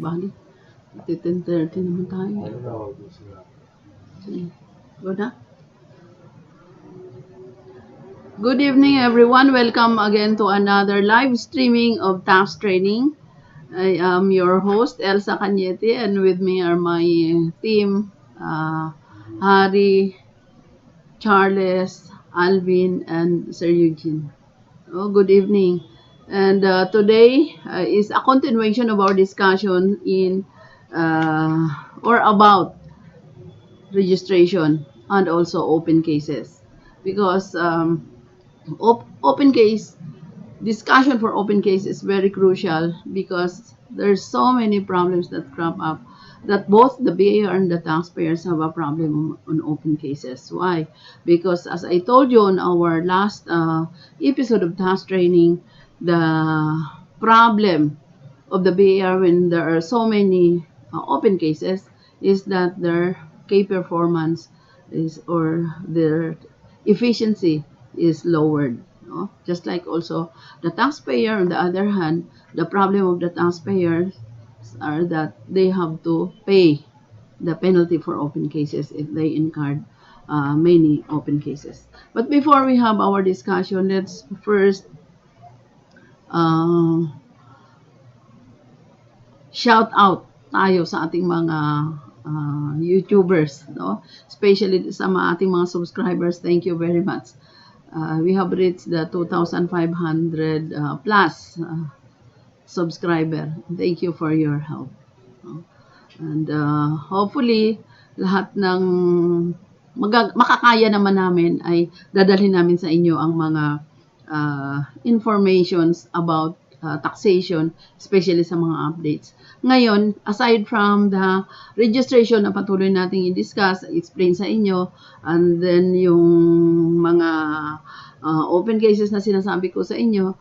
bali. 10:30 naman tayo. Go na. Good evening, everyone. Welcome again to another live streaming of task training. I am your host, Elsa Cañete, and with me are my team, Harry, Charles, Alvin, and Sir Eugene. Oh, good evening. And today is a continuation of our discussion in or about registration and also open cases, because open case discussion for open case is very crucial, because there's so many problems that crop up that both the BIR and the taxpayers have a problem on open cases. Why? Because as I told you on our last episode of task training, the problem of the BIR when there are so many open cases is that their K performance is, or their efficiency is lowered. No? Just like also the taxpayer, on the other hand, the problem of the taxpayers are that they have to pay the penalty for open cases if they incurred many open cases. But before we have our discussion, let's first shout out tayo sa ating mga YouTubers, no? Especially sa ating mga subscribers. Thank you very much. We have reached the 2,500 plus subscriber. Thank you for your help. And hopefully, lahat ng makakaya naman namin ay dadalhin namin sa inyo ang mga informations about taxation, especially sa mga updates. Ngayon, aside from the registration na patuloy nating i-discuss, explain sa inyo, and then yung mga open cases na sinasabi ko sa inyo,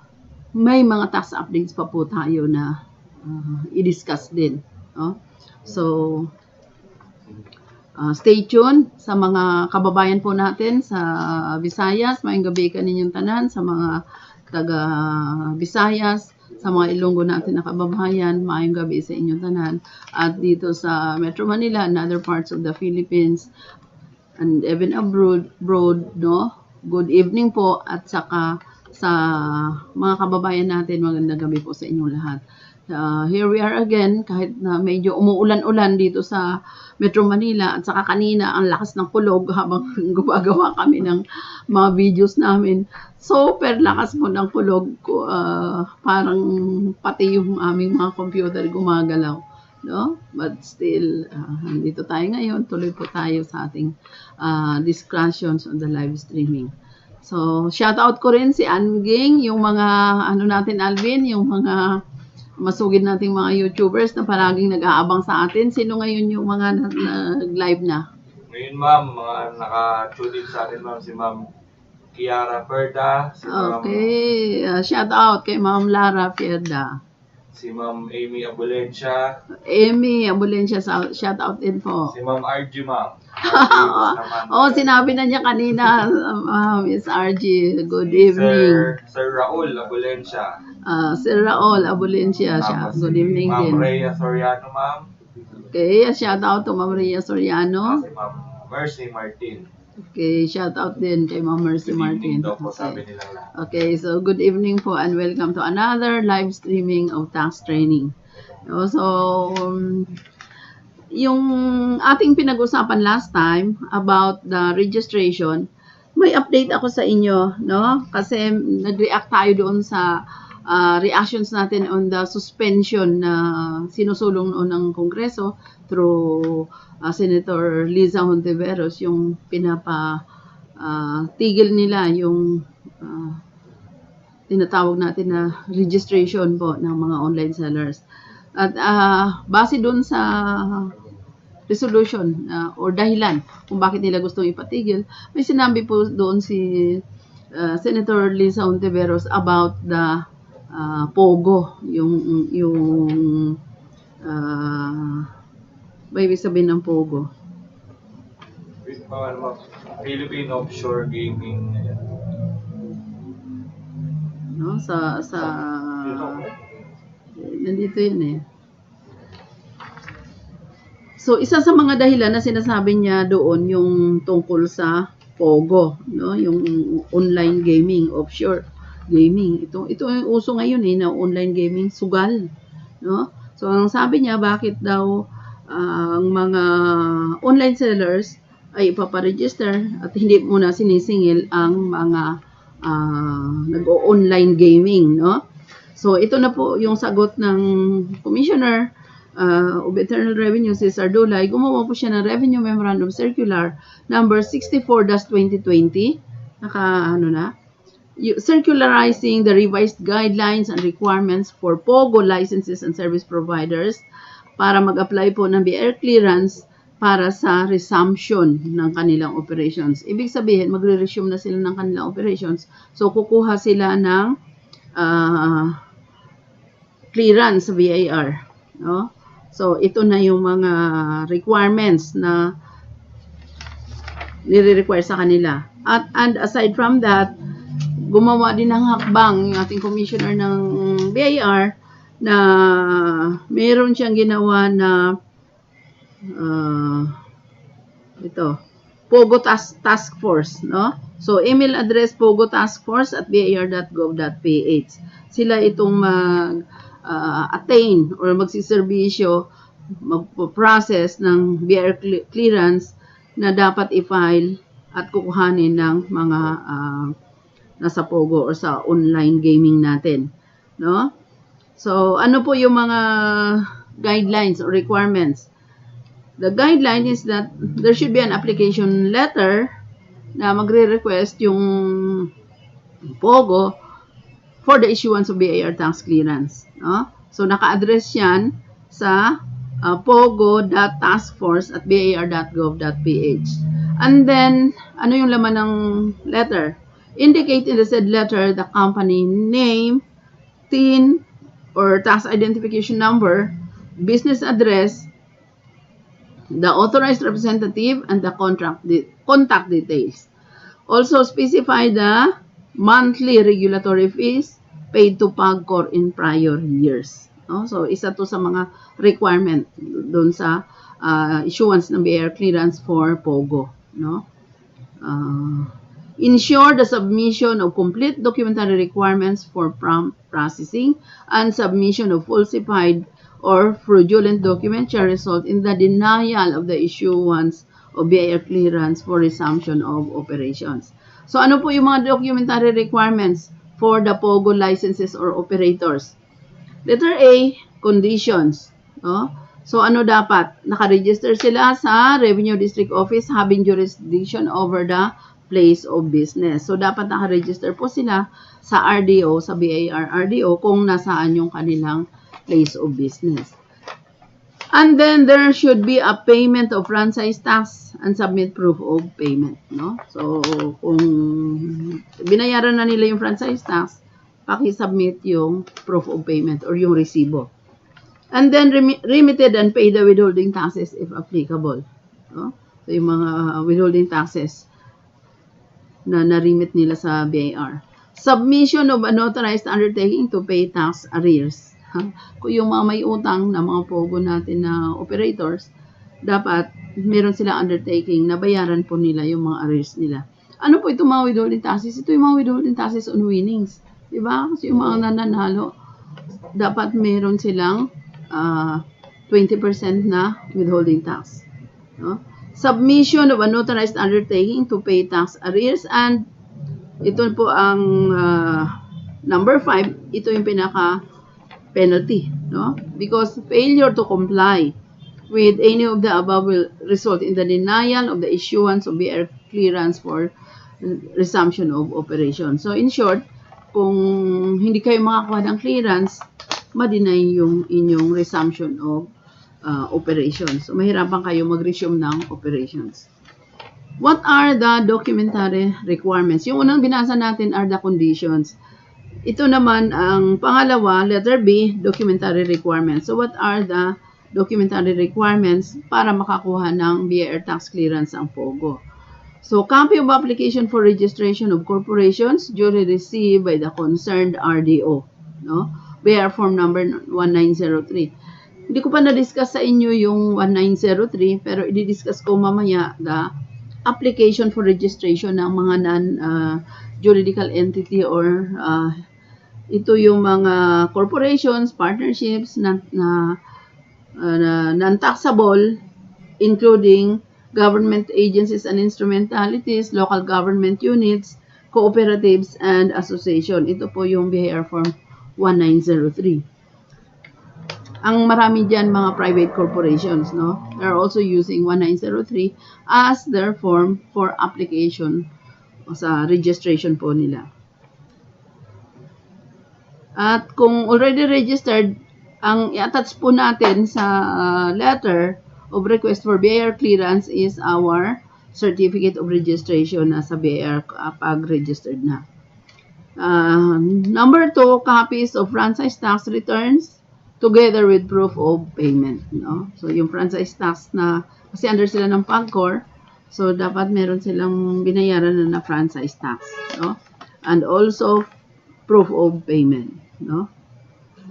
may mga tax updates pa po tayo na i-discuss din. So, stay tuned sa mga kababayan po natin sa Visayas. Maayong gabi kaninyong tanan, sa mga taga Visayas, sa mga Ilonggo natin na kababayan, maayong gabi sa inyong tanan. At dito sa Metro Manila and other parts of the Philippines and even abroad, no? Good evening po, at saka sa mga kababayan natin, magandang gabi po sa inyong lahat. Here we are again, kahit na medyo umuulan-ulan dito sa Metro Manila, at saka kanina ang lakas ng kulog habang gumagawa kami ng mga videos namin. Super lakas po ng kulog, parang pati yung aming mga computer gumagalaw, no? But still, nandito tayo ngayon, tuloy po tayo sa ating discussions on the live streaming. So, shout out ko rin si Anging, yung mga ano natin, Alvin, yung mga masugid nating mga YouTubers na palaging nag-aabang sa atin. Sino ngayon yung mga nag-live na? Ngayon, ma'am, mga naka-tune in sa atin, ma'am, si Ma'am Kiara Ferda. Si okay, shout out kay Ma'am Lara Ferda. Si Ma'am Amy Abulencia. Amy Abulencia, shout out din po. Si Ma'am RG, ma'am. Oh, sinabi na niya kanina, Miss RG, good evening. Sir Raul Abulencia. Sir Raul Abulencia, siya. Good evening din. Ma'am Rhea Soriano, ma'am. Okay, shout out to Ma'am Rhea Soriano. Si Ma'am Mercy Martin. Okay, shout out din kay Ma'am Mercy Martin. Daw po, sabi nilang lahat. Okay, so good evening po and welcome to another live streaming of tax training. So, yung ating pinag-usapan last time about the registration, may update ako sa inyo, no? Kasi nag-react tayo doon sa reactions natin on the suspension na sinusulong noon ng Kongreso through Senator Liza Hontiveros, yung tigil nila yung tinatawag natin na registration po ng mga online sellers. At base doon sa resolution or dahilan kung bakit nila gustong ipatigil, may sinabi po doon si Senator Liza Hontiveros about the POGO, yung may ibig sabihin ng POGO. Philippine Offshore Gaming. No, nandito yun eh. So, isa sa mga dahilan na sinasabi niya doon yung tungkol sa POGO, no? Yung online gaming, offshore gaming. Ito yung uso ngayon na online gaming, sugal, no? So, ang sabi niya, bakit daw ang mga online sellers ay ipaparegister at hindi muna sinisingil ang mga nag-o-online gaming, no? So, ito na po yung sagot ng Commissioner of Internal Revenue, si Sardulay. Gumawa po siya ng Revenue Memorandum Circular number 64-2020. Circularizing the revised guidelines and requirements for POGO licenses and service providers para mag-apply po ng BIR clearance para sa resumption ng kanilang operations. Ibig sabihin, magre-resume na sila ng kanilang operations. So, kukuha sila ng clearance sa BIR. No? So, ito na yung mga requirements na nire-require sa kanila. And aside from that, gumawa din ng hakbang yung ating commissioner ng BIR na mayroon siyang ginawa na POGO Task Force, no? So, email address POGO Task Force at bir.gov.ph. Sila itong attain or magsiservisyo, magpo-process ng BIR clearance na dapat i-file at kukuhanin ng mga nasa POGO or sa online gaming natin, no? So, ano po yung mga guidelines or requirements? The guideline is that there should be an application letter na magre-request yung POGO for the issuance of BIR tax clearance, no? So, naka-address yan sa pogo.taskforce@bir.gov.ph. And then, ano yung laman ng letter? Indicate in the said letter the company name, TIN, or tax identification number, business address, the authorized representative, and the contact details. Also specify the monthly regulatory fees paid to POGO in prior years. No? So, isa to sa mga requirement doon sa issuance ng BIR clearance for POGO. No? Ensure the submission of complete documentary requirements for prompt processing and submission of falsified or fraudulent documents shall result in the denial of the issuance of BIR clearance for resumption of operations. So, ano po yung mga documentary requirements for the POGO licenses or operators? Letter A, conditions. No? So, ano dapat? Nakaregister sila sa Revenue District Office having jurisdiction over the place of business. So, dapat nakaregister po sila sa RDO, sa BIR RDO, kung nasaan yung kanilang place of business. And then, there should be a payment of franchise tax and submit proof of payment. No? So, kung binayaran na nila yung franchise tax, paki-submit yung proof of payment or yung resibo. And then, remitted and pay the withholding taxes if applicable. No? So, yung mga withholding taxes na na-remit nila sa BIR. Submission of unauthorized undertaking to pay tax arrears. Kung yung mga may utang na mga POGO natin na operators, dapat meron sila undertaking na bayaran po nila yung mga arrears nila. Ano po itong mga withholding taxes? Ito yung mga withholding taxes on winnings. Diba? Kasi yung mga nananalo, dapat meron silang 20% na withholding tax. No? Submission of unauthorized undertaking to pay tax arrears, and ito po ang number 5, ito yung pinaka penalty, no? Because failure to comply with any of the above will result in the denial of the issuance of BIR clearance for resumption of operation. So, in short, kung hindi kayo makakuha ng clearance, ma-deny yung inyong resumption of operations. So, mahirapan kayo mag-resume ng operations. What are the documentary requirements? Yung unang binasa natin are the conditions. Ito naman ang pangalawa, letter B, documentary requirements. So, what are the documentary requirements para makakuha ng BIR tax clearance ang POGO? So, copy of application for registration of corporations duly received by the concerned RDO. No? BIR form number 1903. Hindi ko pa na-discuss sa inyo yung 1903, pero i-discuss ko mamaya the application for registration ng mga non-juridical entity or ito yung mga corporations, partnerships na non-taxable, including government agencies and instrumentalities, local government units, cooperatives, and association. Ito po yung BIR Form 1903. Ang marami dyan mga private corporations, no? They're also using 1903 as their form for application sa registration po nila. At kung already registered, ang i-attach po natin sa letter of request for BIR clearance is our certificate of registration na sa BIR pag-registered na. Number 2, copies of franchise tax returns together with proof of payment. No? So, yung franchise tax na, kasi under sila ng PAGCOR, so dapat meron silang binayaran na franchise tax. No? And also, proof of payment. No?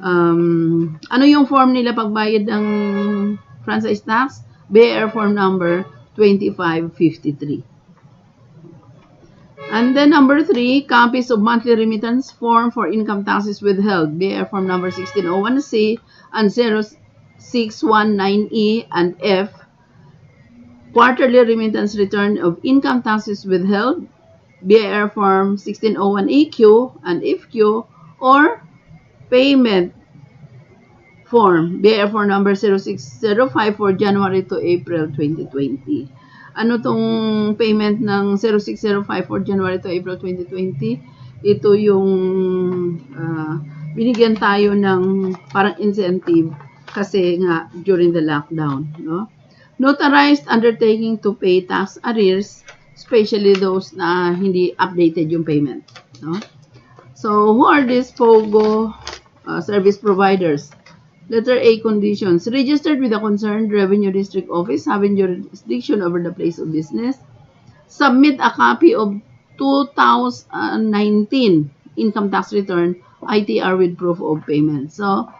Ano yung form nila pagbayad ng franchise tax? BIR form number 2553. And then number 3, copies of monthly remittance form for income taxes withheld, BIR form number 1601C and 0619E and F, quarterly remittance return of income taxes withheld, BIR form 1601EQ and IFQ, or payment form, BIR form number 0605 for January to April 2020. Ano tong payment ng 0605 for January to April 2020? Ito yung binigyan tayo ng parang incentive kasi nga during the lockdown. No? Notarized undertaking to pay tax arrears, especially those na hindi updated yung payment. No? So, who are these POGO service providers? Letter A, conditions. Registered with the concerned revenue district office having jurisdiction over the place of business. Submit a copy of 2019 income tax return, ITR with proof of payment. So,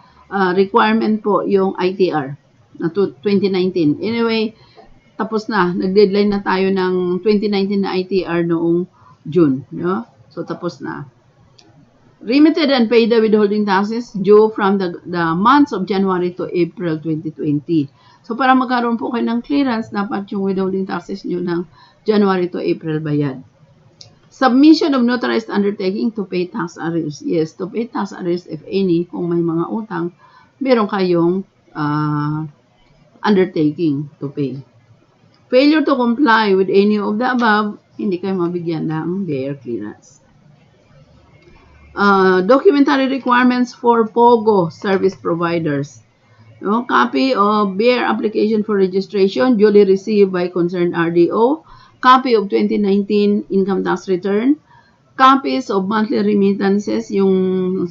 requirement po yung ITR na 2019. Anyway, tapos na. Nag-deadline na tayo ng 2019 na ITR noong June. No? So, tapos na. Remitted and paid the withholding taxes due from the months of January to April 2020. So, para magkaroon po kayo ng clearance, dapat yung withholding taxes nyo ng January to April bayad. Submission of notarized undertaking to pay tax arrears. Yes, to pay tax arrears if any, kung may mga utang, meron kayong undertaking to pay. Failure to comply with any of the above, hindi kayo mabigyan ng BIR clearance. Documentary requirements for POGO service providers. No? Copy of BIR application for registration duly received by concerned RDO. Copy of 2019 income tax return. Copies of monthly remittances, yung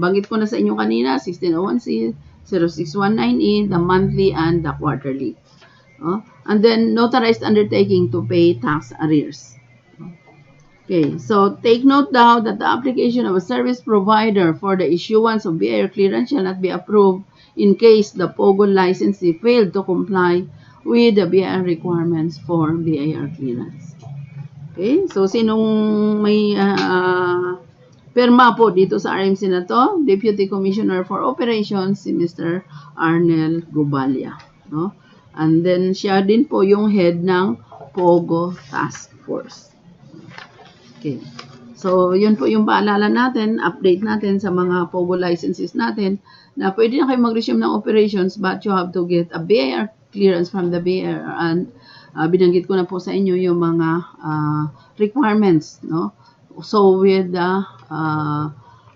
banggit ko na sa inyo kanina, 1601C, 0619E, the monthly and the quarterly. And then notarized undertaking to pay tax arrears. Okay, so take note now that the application of a service provider for the issuance of BIR clearance shall not be approved in case the POGO licensee failed to comply with the BIR requirements for BIR clearance. Okay, so sinong may perma po dito sa RMC na to? Deputy Commissioner for Operations, si Mr. Arnel Gubalia. No? And then siya din po yung head ng POGO Task Force. Okay. So, yun po yung paalala natin, update natin sa mga POGO licenses natin na pwede na kayo mag-resume ng operations but you have to get a BIR clearance from the BIR and binanggit ko na po sa inyo yung mga requirements, no? So, with the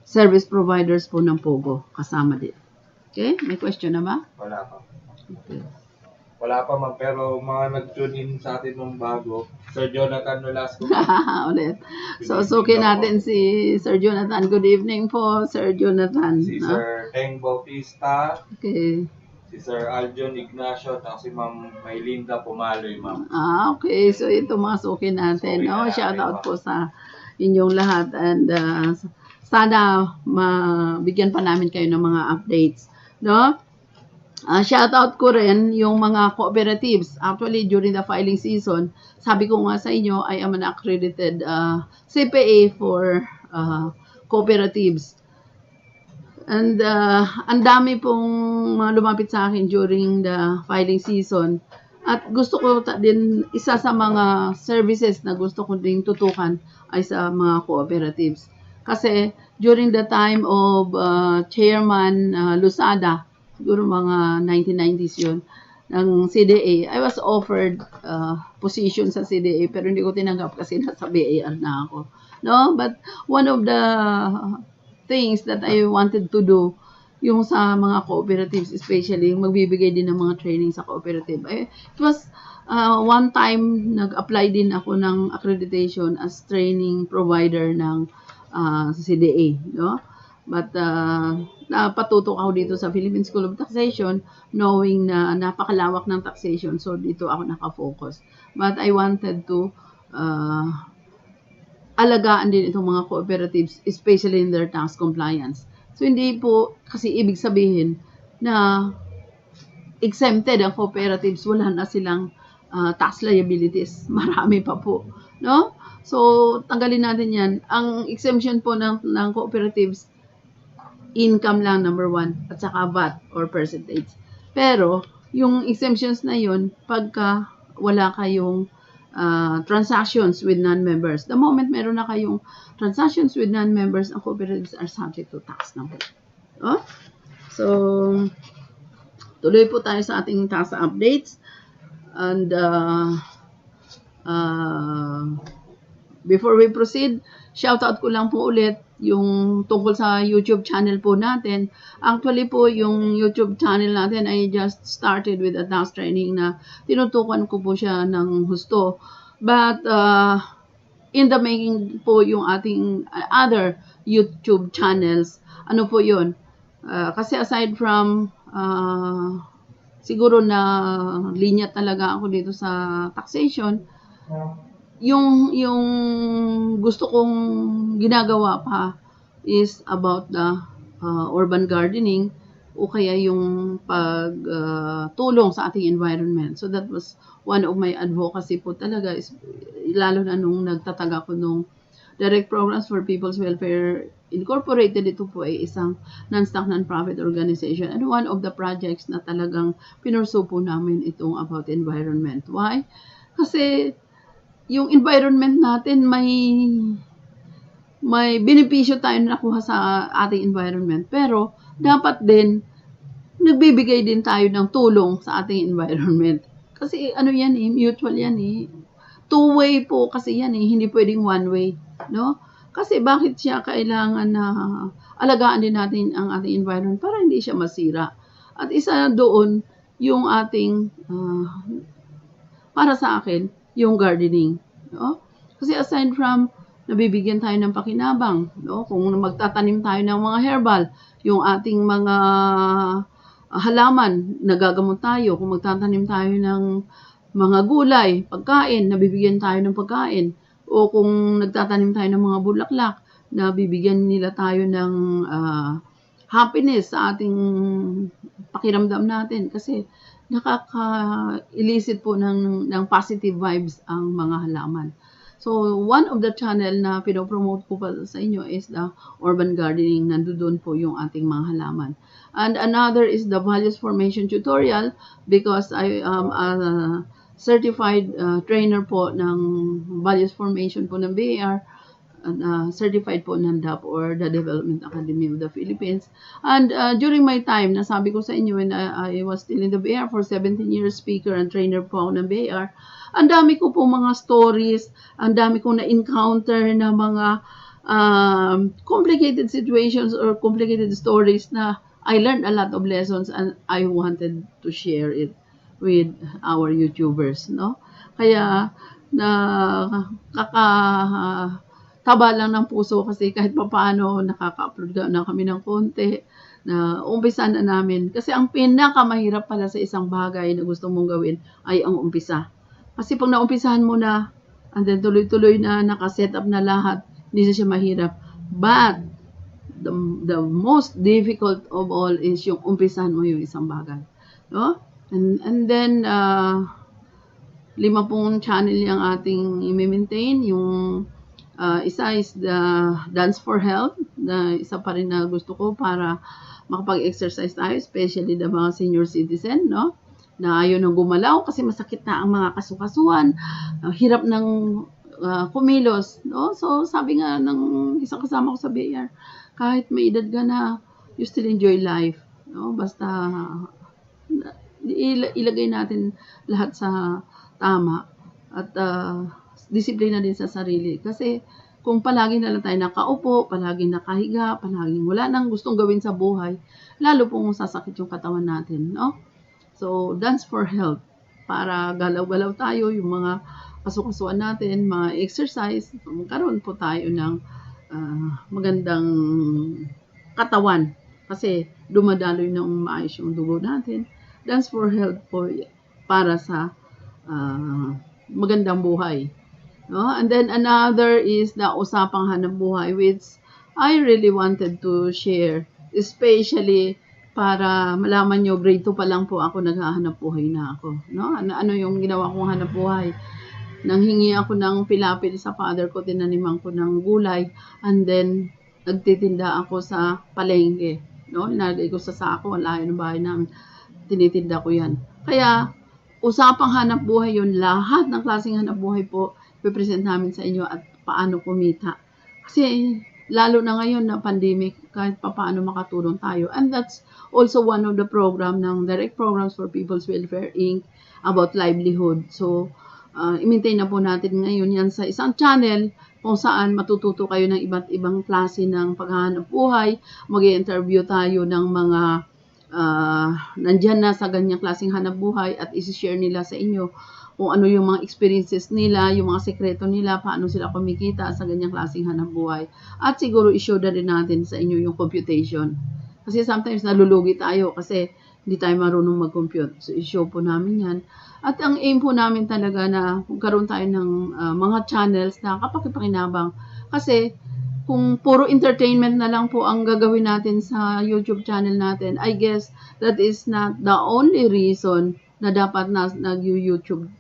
service providers po ng POGO, kasama din. Okay? May question na ba? Wala pa. Okay. Wala pa man, pero mga nag-tune in sa atin nung bago, Sir Jonathan Nolasco. Ulit. So, suki natin si Sir Jonathan. Good evening po, Sir Jonathan. Si Sir Teng Bautista. Okay. Si Sir Aljon Ignacio, at si Ma'am Maylinda Pumaloy, ma'am. Okay. So, ito mga suki natin. No? Shout out po sa inyong lahat. And sana mabigyan pa namin kayo ng mga updates. No? Shoutout ko rin yung mga cooperatives. Actually, during the filing season, sabi ko nga sa inyo, I am an accredited CPA for cooperatives. And ang dami pong mga lumapit sa akin during the filing season. At gusto ko din, isa sa mga services na gusto ko din tutukan ay sa mga cooperatives. Kasi during the time of Chairman Lusada, siguro mga 1990s yun, ng CDA, I was offered position sa CDA pero hindi ko tinanggap kasi nasa BIR na ako. No? But one of the things that I wanted to do yung sa mga cooperatives, especially magbibigay din ng mga training sa cooperative. It was one time nag-apply din ako ng accreditation as training provider ng CDA, no? But napatutok ako dito sa Philippine School of Taxation knowing na napakalawak ng taxation, so dito ako nakafocus. But I wanted to alagaan din itong mga cooperatives, especially in their tax compliance. So, hindi po kasi ibig sabihin na exempted ang cooperatives, wala na silang tax liabilities. Marami pa po. No? So, tanggalin natin yan. Ang exemption po ng cooperatives, income lang, number one, at saka VAT or percentage. Pero, yung exemptions na yun, pagka wala kayong transactions with non-members. The moment meron na kayong transactions with non-members, ang cooperatives are subject to tax na po. Oh? So, tuloy po tayo sa ating tax updates. And before we proceed, shoutout ko lang po ulit yung tungkol sa YouTube channel po natin. Actually po, yung YouTube channel natin ay just started with a tax training na tinutukan ko po siya ng husto. But in the making po yung ating other YouTube channels, ano po yun? Kasi aside from siguro na linya talaga ako dito sa taxation, yung gusto kong ginagawa pa is about the urban gardening o kaya yung pagtulong sa ating environment. So that was one of my advocacy po talaga, is, lalo na nung nagtataga ko nung Direct Programs for People's Welfare Incorporated. Ito po ay isang non-stock non-profit organization, and one of the projects na talagang pinurso po namin itong about environment. Why? Kasi yung environment natin may benepisyo tayo na nakuha sa ating environment, pero dapat din nagbibigay din tayo ng tulong sa ating environment. Kasi ano yan mutual yan two-way po kasi yan hindi pwedeng one way, no? Kasi bakit siya kailangan na alagaan din natin ang ating environment para hindi siya masira. At isa doon yung ating para sa akin yung gardening, no? Kasi aside from nabibigyan tayo ng pakinabang, no? Kung magtatanim tayo ng mga herbal, yung ating mga halaman, nagagamot tayo. Kung magtatanim tayo ng mga gulay, pagkain, nabibigyan tayo ng pagkain. O kung nagtatanim tayo ng mga bulaklak, nabibigyan nila tayo ng happiness sa ating pakiramdam natin. Kasi nakaka-elicit po ng positive vibes ang mga halaman. So, one of the channel na pinopromote ko pa sa inyo is the urban gardening. Nandoon po yung ating mga halaman. And another is the values formation tutorial, because I am a certified trainer po ng values formation po ng BIR, certified po ng DAP or the Development Academy of the Philippines. And during my time, nasabi ko sa inyo when I was still in the BIR for 17 years, speaker and trainer po ako ng BIR, ang dami ko po mga stories, ang dami kong na-encounter na mga complicated situations or complicated stories na I learned a lot of lessons, and I wanted to share it with our YouTubers, no? Kaya taba lang ng puso kasi kahit papaano nakaka-upload na kami ng konti, na umpisa na namin. Kasi ang pinakamahirap pala sa isang bagay na gusto mong gawin ay ang umpisa. Kasi pag naumpisahan mo na, and then tuloy-tuloy na, nakaset up na lahat, hindi na siya mahirap. But the most difficult of all is yung umpisahan mo yung isang bagay. No? And then, 5 channel yung ating i-maintain. Yung isa is the Dance for Health, na isa pa rin na gusto ko para makapag-exercise tayo, especially the mga senior citizen, no? Na ayaw nang gumalaw kasi masakit na ang mga kasukasuan, hirap ng kumilos, no? So, sabi nga ng isang kasama ko sa BIR, kahit may edad ka na, you still enjoy life, no? Basta ilagay natin lahat sa tama at disiplina din sa sarili. Kasi kung palagi na lang tayo nakaupo, palagi nakahiga, palaging wala nang gustong gawin sa buhay, lalo pong sasakit yung katawan natin, no? So, dance for health. Para galaw-galaw tayo, yung mga kasukasuan natin, mga exercise, magkaroon po tayo ng magandang katawan. Kasi dumadaloy ng maayos yung dugo natin. Dance for health po para sa magandang buhay. No? And then another is the usapang hanap buhay, which I really wanted to share, especially para malaman nyo, grade 2 pa lang po ako naghahanap buhay na ako. No? Ano yung ginawa kong hanap buhay? Nanghingi ako ng pilapil sa father ko, tinaniman ko ng gulay, and then nagtitinda ako sa palengke. No? Nalagay ko sa sako, ang layo ng bahay namin. Tinitinda ko yan. Kaya, usapang hanap buhay yun. Lahat ng klaseng hanap buhay po, ipipresent namin sa inyo at paano kumita. Kasi, lalo na ngayon na pandemic, kahit paano makatulong tayo. And that's also one of the program ng Direct Programs for People's Welfare Inc. about livelihood. So, i-maintain na po natin ngayon yan sa isang channel kung saan matututo kayo ng iba't ibang klase ng paghahanap buhay. Mag-i-interview tayo ng mga nandyan na sa ganyang klaseng hanap buhay at isi-share nila sa inyo kung ano yung mga experiences nila, yung mga sekreto nila, paano sila kumikita sa ganyang klaseng hanap buhay. At siguro i-show na rin natin sa inyo yung computation. Kasi sometimes nalulugi tayo kasi hindi tayo marunong mag-compute. So i-show po namin yan. At ang aim po namin talaga na magkaroon tayo ng mga channels na kapakipakinabang. Kasi kung puro entertainment na lang po ang gagawin natin sa YouTube channel natin, I guess that is not the only reason na dapat nag-YouTube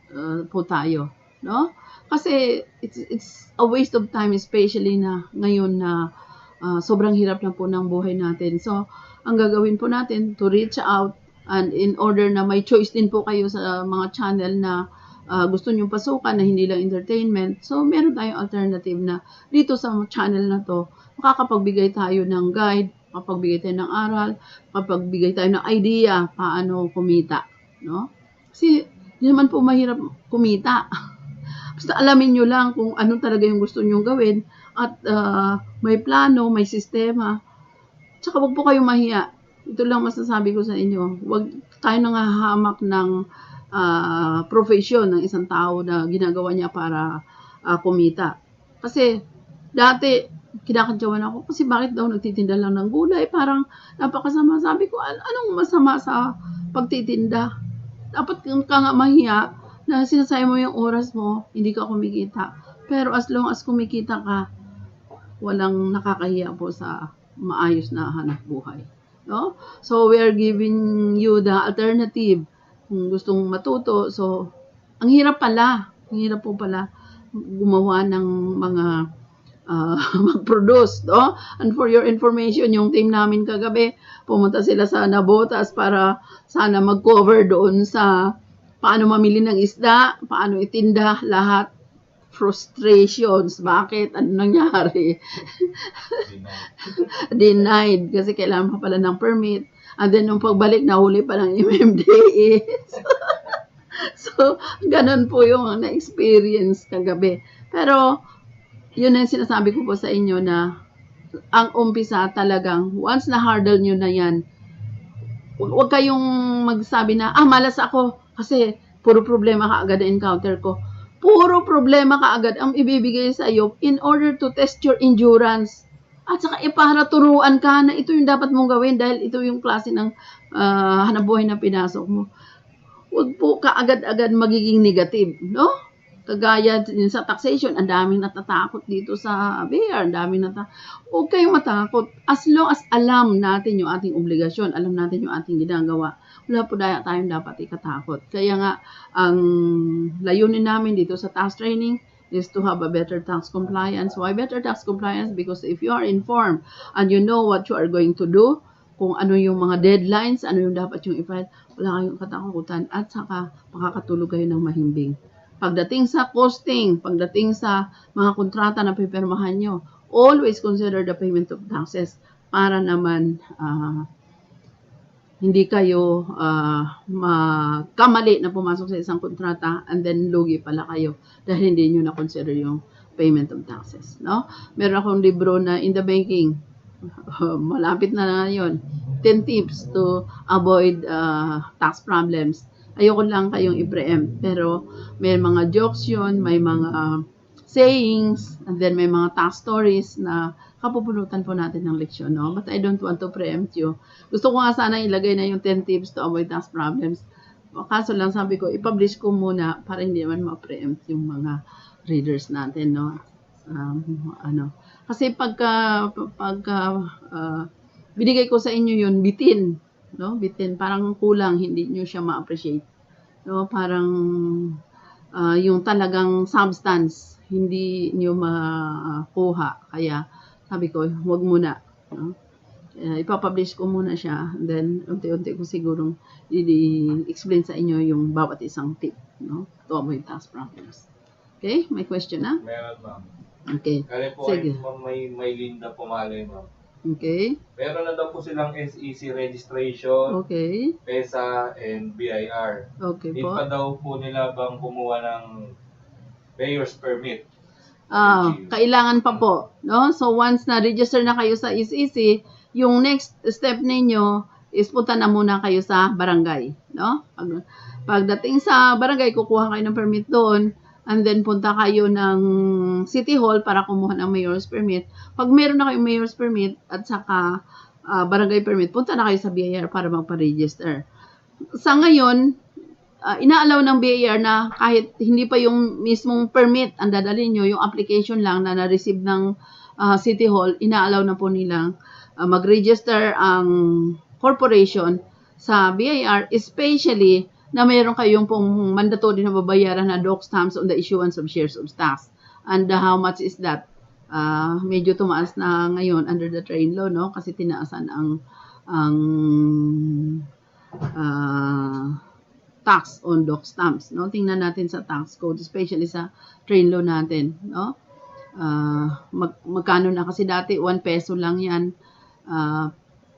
po tayo, no? Kasi it's a waste of time, especially na ngayon na sobrang hirap na po ng buhay natin. So, ang gagawin po natin to reach out, and in order na may choice din po kayo sa mga channel na gusto nyong pasukan na hindi lang entertainment. So, meron tayong alternative na dito sa channel na to, makakapagbigay tayo ng guide, makapagbigay tayo ng aral, makapagbigay tayo ng idea paano kumita, no? Kasi, hindi naman po mahirap kumita. Basta alamin nyo lang kung ano talaga yung gusto nyong gawin at may plano, may sistema. Tsaka wag po kayong mahiya. Ito lang masasabi ko sa inyo. Wag tayo nangahamak ng profession ng isang tao na ginagawa niya para kumita. Kasi dati kinakantyawan ako kasi bakit daw nagtitinda lang ng gulay, parang napakasama. Sabi ko, anong masama sa pagtitinda? Dapat ka nga mahiya na sinasayang mo yung oras mo, hindi ka kumikita. Pero as long as kumikita ka, walang nakakahiya po sa maayos na hanap buhay. No? So, we are giving you the alternative kung gustong matuto. So, ang hirap pala. Ang hirap po pala gumawa ng mga mag-produce. No? And for your information, yung team namin kagabi, pumunta sila sa Nabotas para sana mag-cover doon sa paano mamili ng isda, paano itinda, lahat. Frustrations. Bakit? Ano nangyari? Denied. Kasi kailangan pa pala ng permit. And then, nung pagbalik, nahuli pa ng MMDA. So, ganun po yung na-experience kagabi. Pero, yun ang sinasabi ko po sa inyo na ang umpisa talagang, once na hurdle nyo na yan, huwag kayong magsabi na, malas ako kasi puro problema kaagad na encounter ko. Puro problema kaagad ang ibibigay sa iyo in order to test your endurance. At saka para turuan ka na ito yung dapat mong gawin dahil ito yung klase ng hanap buhay na pinasok mo. Huwag po kaagad-agad magiging negative, no? Kagaya din sa taxation, ang daming natatakot dito sa BIR, ang daming huwag kayong matakot. As long as alam natin yung ating obligasyon, alam natin yung ating ginagawa, wala po tayong dapat ikatakot. Kaya nga, ang layunin namin dito sa tax training is to have a better tax compliance. Why better tax compliance? Because if you are informed and you know what you are going to do, kung ano yung mga deadlines, ano yung dapat yung i-file, wala kayong katakutan at saka makakatulog kayo ng mahimbing. Pagdating sa costing, pagdating sa mga kontrata na pipirmahan nyo, always consider the payment of taxes para naman hindi kayo makamali na pumasok sa isang kontrata and then lugi pala kayo dahil hindi nyo na-consider yung payment of taxes. No? Meron akong libro na in the banking, malapit na yun, 10 tips to avoid tax problems. Ayoko lang kayong i-preempt, pero may mga jokes yun, may mga sayings, and then may mga tax stories na kapupulutan po natin ng leksyon, no? But I don't want to preempt you. Gusto ko nga sana ilagay na yung 10 tips to avoid tax problems. Kaso lang sabi ko, i-publish ko muna para hindi naman ma-preempt yung mga readers natin, no? Kasi pagka binigay ko sa inyo yun, bitin, no? Bitin, parang kulang, hindi nyo siya ma-appreciate. No? Parang yung talagang substance, hindi nyo makuha. Kaya sabi ko, huwag muna. No? Ipapublish ko muna siya, and then unti-unti ko sigurong i-explain sa inyo yung bawat isang tip, no? To avoid tax problems. Okay? May question na? Meron, ma'am. Okay. Kaya po Sige. ay may Linda Pumalay, ma'am. Okay. Meron na daw po silang SEC registration, Okay. PESA, and BIR. Okay Need po. pa daw po nila bang kumuha ng payer's permit? Kailangan pa po, no? So once na register na kayo sa SEC, yung next step ninyo is punta na muna kayo sa barangay, no? Pagdating sa barangay, kukuha kayo ng permit doon, and then punta kayo ng City Hall para kumuha ng mayor's permit. Pag meron na kayong mayor's permit at saka barangay permit, punta na kayo sa BIR para magpa-register. Sa ngayon, inaalaw ng BIR na kahit hindi pa yung mismong permit ang dadalhin nyo, yung application lang na na-receive ng City Hall, inaalaw na po nilang mag-register ang corporation sa BIR, especially na mayroon kayong pong mandatory na babayaran na doc stamps on the issuance of shares of stocks. And how much is that? Medyo tumaas na ngayon under the train law, no? Kasi tinaasan ang tax on doc stamps, no? Tingnan natin sa tax code, especially sa train law natin, no? Magkano na kasi dati 1 peso lang yan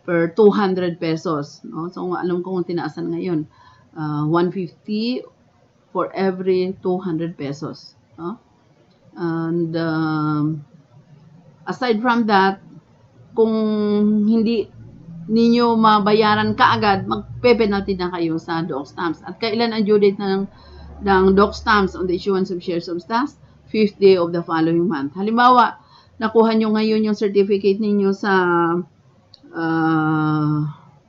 per 200 pesos, no? So alam ko kung tinaasan ngayon, 150 for every 200 pesos, no? And aside from that, kung hindi ninyo mabayaran kaagad, magpe-penalty na kayo sa doc stamps. At kailan ang due date ng doc stamps on the issuance of shares of stocks? 5th day of the following month. Halimbawa, nakuha nyo ngayon yung certificate ninyo sa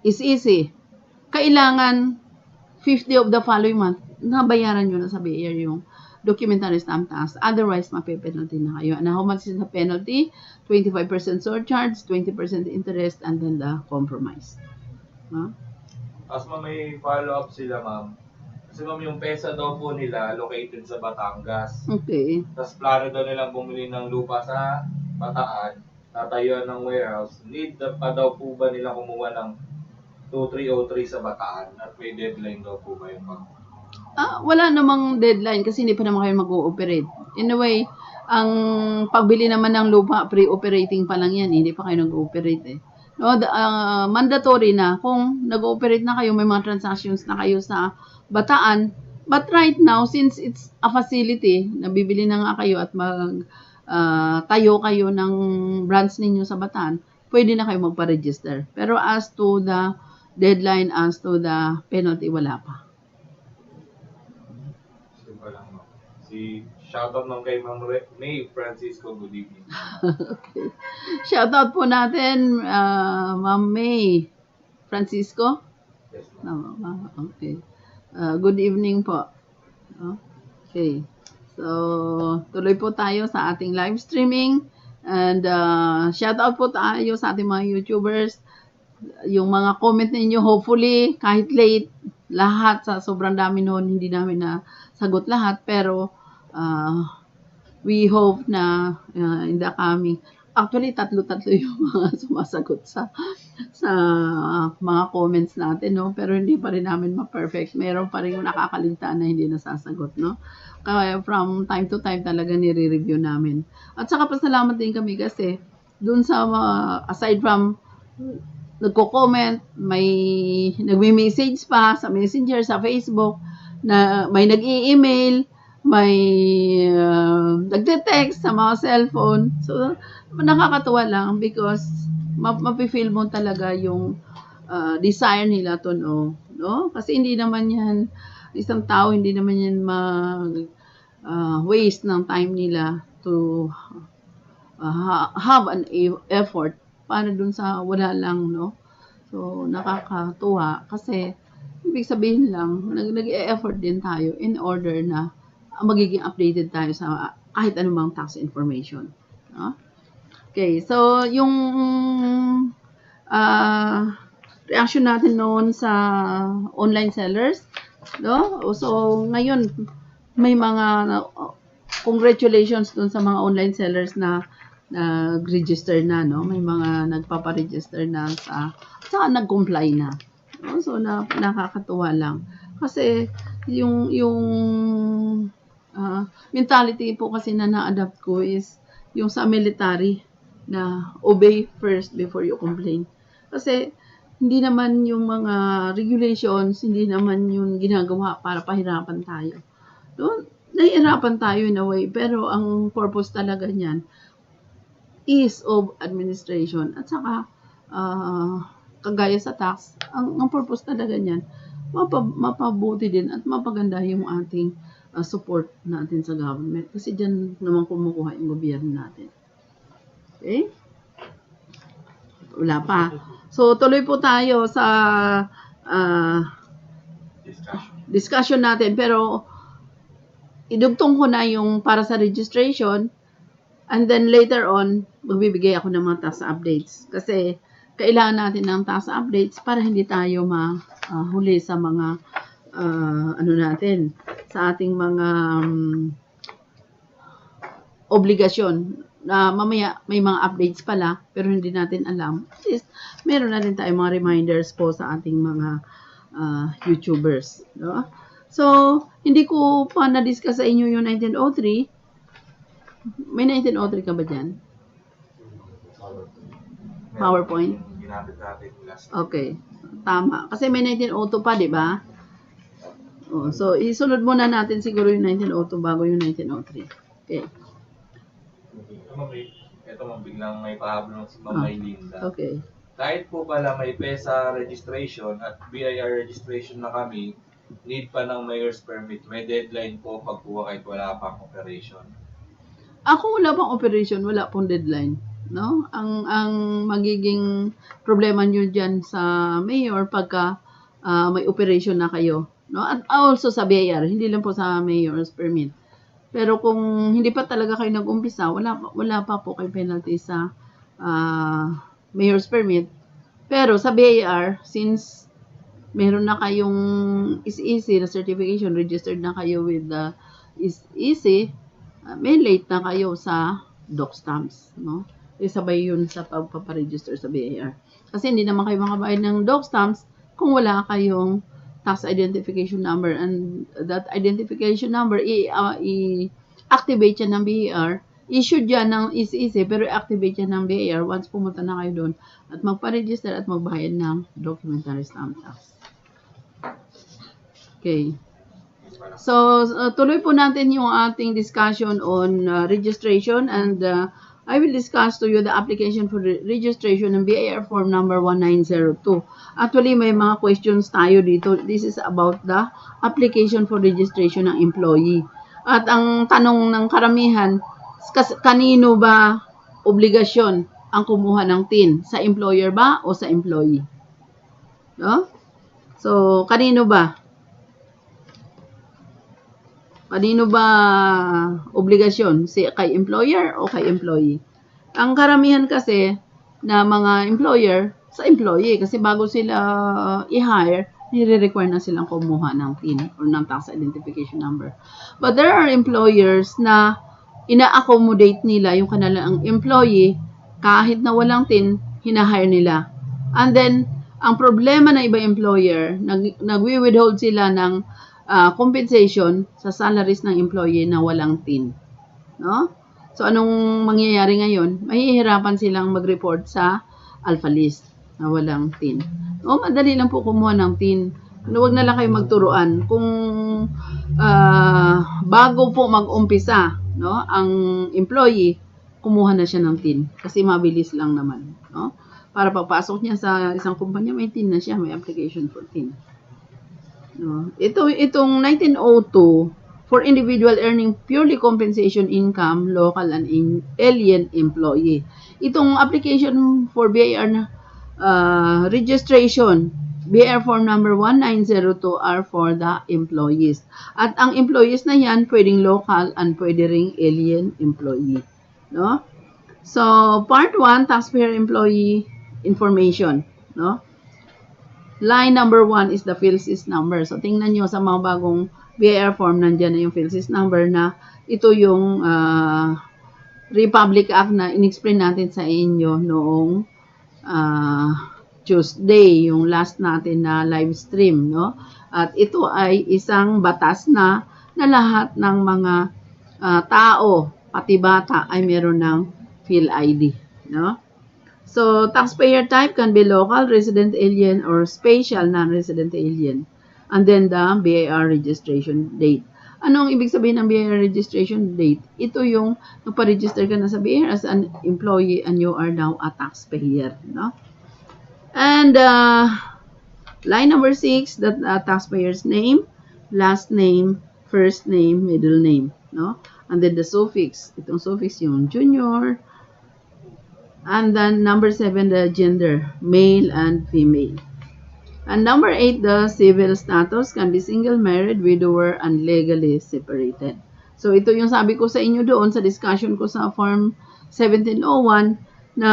SEC. Kailangan 5th day of the following month, nabayaran nyo na sa BIR yung documentary stamp tax. Otherwise, mape-penalty na kayo. And how much is the penalty? 25% surcharge, 20% interest, and then the compromise. Tapos ma'am, may follow-up sila, ma'am. Kasi ma'am, yung PESA daw po nila located sa Batangas. Okay. Tapos plano daw nilang bumili ng lupa sa Bataan, tatayuan ng warehouse. Need pa daw po ba nila kumuha ng 2303 sa Bataan? At may deadline daw po ba yun, ma'am? Wala namang deadline kasi hindi pa naman kayo mag-ooperate. In a way, ang pagbili naman ng lupa, pre-operating pa lang yan. Hindi pa kayo nag-ooperate eh. No, mandatory na kung nag-ooperate na kayo, may mga transactions na kayo sa Bataan. But right now, since it's a facility, nabibili na nga kayo at tayo kayo ng branch ninyo sa Bataan, pwede na kayo magpa-register. Pero as to the deadline, as to the penalty, wala pa. Shoutout lang kay Ma'am May Francisco, good evening. Okay. Shoutout po natin, Ma'am May Francisco. Yes, ma'am. Okay. Good evening po. Okay. So, tuloy po tayo sa ating live streaming. And shout out po tayo sa ating mga YouTubers. Yung mga comment ninyo, hopefully, kahit late, lahat sa sobrang dami noon, hindi namin nasagot lahat. Pero, we hope na in the coming, actually, tatlo-tatlo yung mga sumasagot sa mga comments natin, no? Pero hindi pa rin namin ma-perfect. Meron pa rin yung nakakaligtaan na hindi nasasagot, no? Kaya from time to time talaga nire-review namin. At saka pasalamat din kami kasi dun sa aside from nagko-comment, may nagme-message pa sa Messenger, sa Facebook, na may nag-i-email, may nagte-text sa mga cellphone. So, nakakatuwa lang because mapifeel mo talaga yung desire nila to know, no? Kasi hindi naman yan, isang tao, hindi naman yan waste ng time nila to have an effort para dun sa wala lang, no? So, nakakatuwa kasi ibig sabihin lang, nag-e-effort din tayo in order na magiging updated tayo sa kahit anumang tax information, no? Okay, so yung reaction natin noon sa online sellers, no? So, ngayon, may mga congratulations dun sa mga online sellers na nag-register na, no? May mga nagpapa-register na saka nag-comply na. No? So, nakakatuwa lang. Kasi, yung mentality po kasi na na-adapt ko is yung sa military na obey first before you complain. Kasi, hindi naman yung mga regulations, hindi naman yung ginagawa para pahirapan tayo. No? Nahihirapan tayo in a way, pero ang purpose talaga niyan, ease of administration. At saka, kagaya sa tax, ang purpose talaga niyan, mapabuti din at mapaganda yung ating support natin sa government. Kasi dyan naman kumukuha yung gobyerno natin. Okay? Wala pa. So, tuloy po tayo sa discussion natin. Pero, idugtong ko na yung para sa registration. And then later on, magbibigay ako ng mga tax updates. Kasi, kailangan natin ng tax updates para hindi tayo mahuli sa mga, natin, sa ating mga obligasyon na mamaya may mga updates pala pero hindi natin alam. At least, meron na rin tayong mga reminders po sa ating mga YouTubers. No? So, hindi ko pa na-discuss sa inyo yung 1903. May 1903 ka ba dyan? PowerPoint? Okay. Tama. Kasi may 1902 pa, di ba? Oh, so, isunod muna natin siguro yung 1902 bago yung 1903. Okay. Ito biglang may pahabol si Ma'am Linda. Okay. Kahit po pala may PESA registration at BIR registration na kami, need pa ng mayor's permit. May deadline po pagkuha kahit wala pang operation. Ako wala pang operation, wala pong deadline. No? Ang magiging problema nyo dyan sa mayor pagka may operation na kayo. No? At also sa BIR, hindi lang po sa mayor's permit. Pero kung hindi pa talaga kayo nag-umpisa, wala pa po kayo penalty sa mayor's permit. Pero sa BIR, since meron na kayong is-easy na certification, registered na kayo with the is-easy, may late na kayo sa doc stamps. No? Isabay yun sa pagpaparegister sa BIR. Kasi hindi naman kayo makabayad ng doc stamps kung wala kayong tax identification number, and that identification number i-activate yan ng BIR, issued yan ng is-easy, pero i-activate yan ng BIR once pumunta na kayo doon at magpa-register at magbayad ng documentary stamp tax. Okay. So, tuloy po natin yung ating discussion on registration, and I will discuss to you the application for registration ng BIR form number 1902. Actually, may mga questions tayo dito. This is about the application for registration ng employee. At ang tanong ng karamihan, kanino ba obligasyon ang kumuha ng TIN? Sa employer ba o sa employee? No? So, kanino ba? Kanino ba obligasyon? Kay employer o kay employee? Ang karamihan kasi na mga employer, sa employee. Kasi bago sila i-hire, nire-require na silang kumuha ng PIN or ng tax identification number. But there are employers na ina-accommodate nila yung kanilang employee kahit na walang TIN, hina-hire nila. And then, ang problema ng iba employer, nagwi-withhold sila ng compensation sa salaries ng employee na walang TIN. No? So, anong mangyayari ngayon? Mahihirapan silang mag-report sa alpha list na walang TIN. O, madali lang po kumuha ng TIN. Huwag na lang kayo magturuan. Kung bago po mag-umpisa, no, ang employee, kumuha na siya ng TIN. Kasi mabilis lang naman. No? Para pagpasok niya sa isang kumpanya, may TIN na siya, may application for TIN. No? Itong 1902, for individual earning purely compensation income, local and alien employee. Itong application for BIR na registration, BIR form number 1902 are for the employees. At ang employees na yan, pwedeng local and pwede ring alien employee. No? So, part 1, taxpayer employee information. No? Line number 1 is the PhilSys number. So, tingnan nyo sa mga bagong BIR form, nandyan na yung PhilSys number na ito yung Republic Act na in-explain natin sa inyo noong Tuesday, yung last natin na live stream. No? At ito ay isang batas na lahat ng mga tao, pati bata, ay meron ng PhilID. No? So, taxpayer type can be local, resident alien, or spatial non-resident alien. And then the BIR registration date. Ano ang ibig sabihin ng BIR registration date? Ito yung nagpa-register ka na sa BIR as an employee and you are now a taxpayer. No? And line number 6, that taxpayer's name, last name, first name, middle name. No? And then the suffix. Itong suffix yung junior. And then number 7, the gender, male and female. And number 8, the civil status can be single, married, widower, and legally separated. So, ito yung sabi ko sa inyo doon sa discussion ko sa Form 1701 na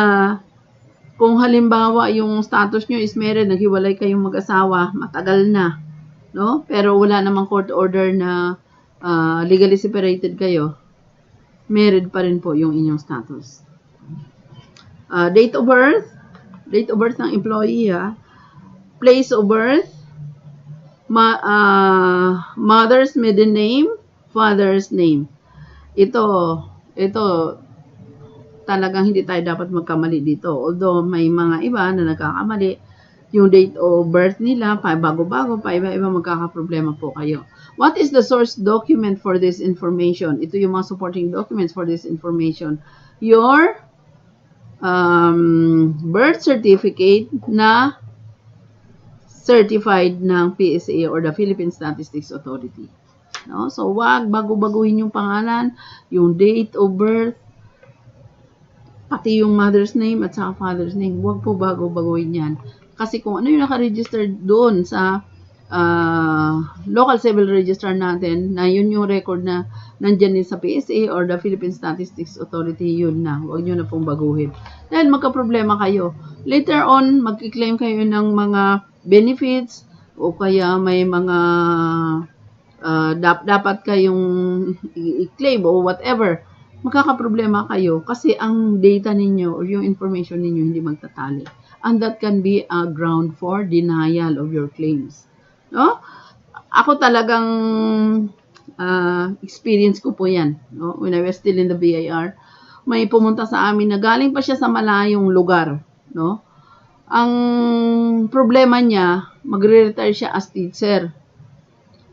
kung halimbawa yung status nyo is married, naghiwalay kayong mag-asawa, matagal na. No? Pero wala namang court order na legally separated kayo, married pa rin po yung inyong status. Date of birth ng employee, place of birth, mother's maiden name, father's name. Ito talagang hindi tayo dapat magkamali dito. Although may mga iba na nagkakamali, yung date of birth nila, bago-bago, iba-iba magkakaproblema po kayo. What is the source document for this information? Ito yung mga supporting documents for this information. Your birth certificate na certified ng PSA or the Philippine Statistics Authority. No? So, wag bago-baguhin yung pangalan, yung date of birth, pati yung mother's name at saka father's name. Wag po bago-baguhin yan. Kasi kung ano yung naka-register doon sa local civil register natin, na yun yung record na nandyan din sa PSA or the Philippine Statistics Authority, yun na. Huwag nyo na pong baguhin. Dahil magka-problema kayo. Later on, magkiklaim kayo ng mga benefits o kaya may mga dapat kayong i-claim o whatever. Magkaka-problema kayo kasi ang data ninyo or yung information ninyo hindi magtatali. And that can be a ground for denial of your claims. No? Ako talagang experience ko po yan. No? When I was still in the BIR, may pumunta sa amin na galing pa siya sa malayong lugar. No? Ang problema niya, magre-retire siya as teacher.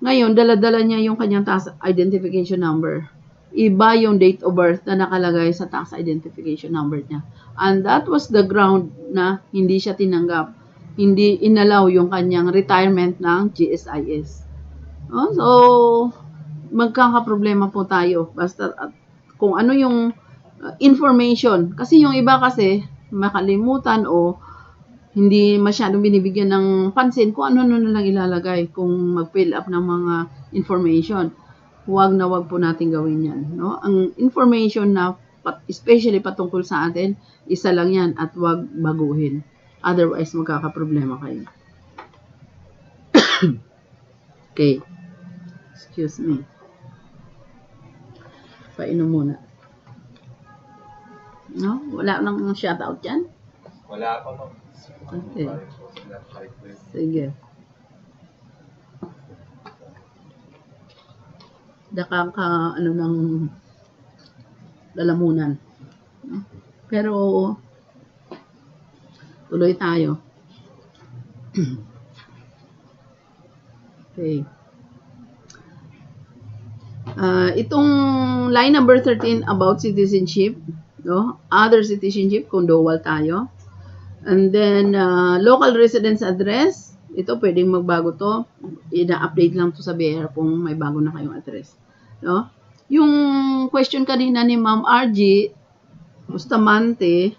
Ngayon, dala-dala niya yung kanyang tax identification number. Iba yung date of birth na nakalagay sa tax identification number niya. And that was the ground na hindi siya tinanggap. Hindi inalaw yung kanyang retirement ng GSIS. So, magkakaproblema po tayo. Basta kung ano yung information. Kasi yung iba kasi, makalimutan o hindi masyadong binibigyan ng pansin kung ano na lang ilalagay kung mag-fill up ng mga information. huwag na huwag po natin gawin yan. No? Ang information na especially patungkol sa atin, isa lang yan at huwag baguhin. Otherwise, magkakaproblema kayo. Okay. Excuse me. Painom muna. No? Wala nang shoutout yan? Wala pa, ma'am. Okay. Sige. Nakaka, ng lalamunan. Pero, tuloy tayo. Okay. Itong line number 13 about citizenship, no? Other citizenship, kung dual tayo. And then, local residence address, ito pwedeng magbago to. Ina-update lang to sa BIR kung may bago na kayong address. No? Yung question kanina ni Ma'am RG Bustamante,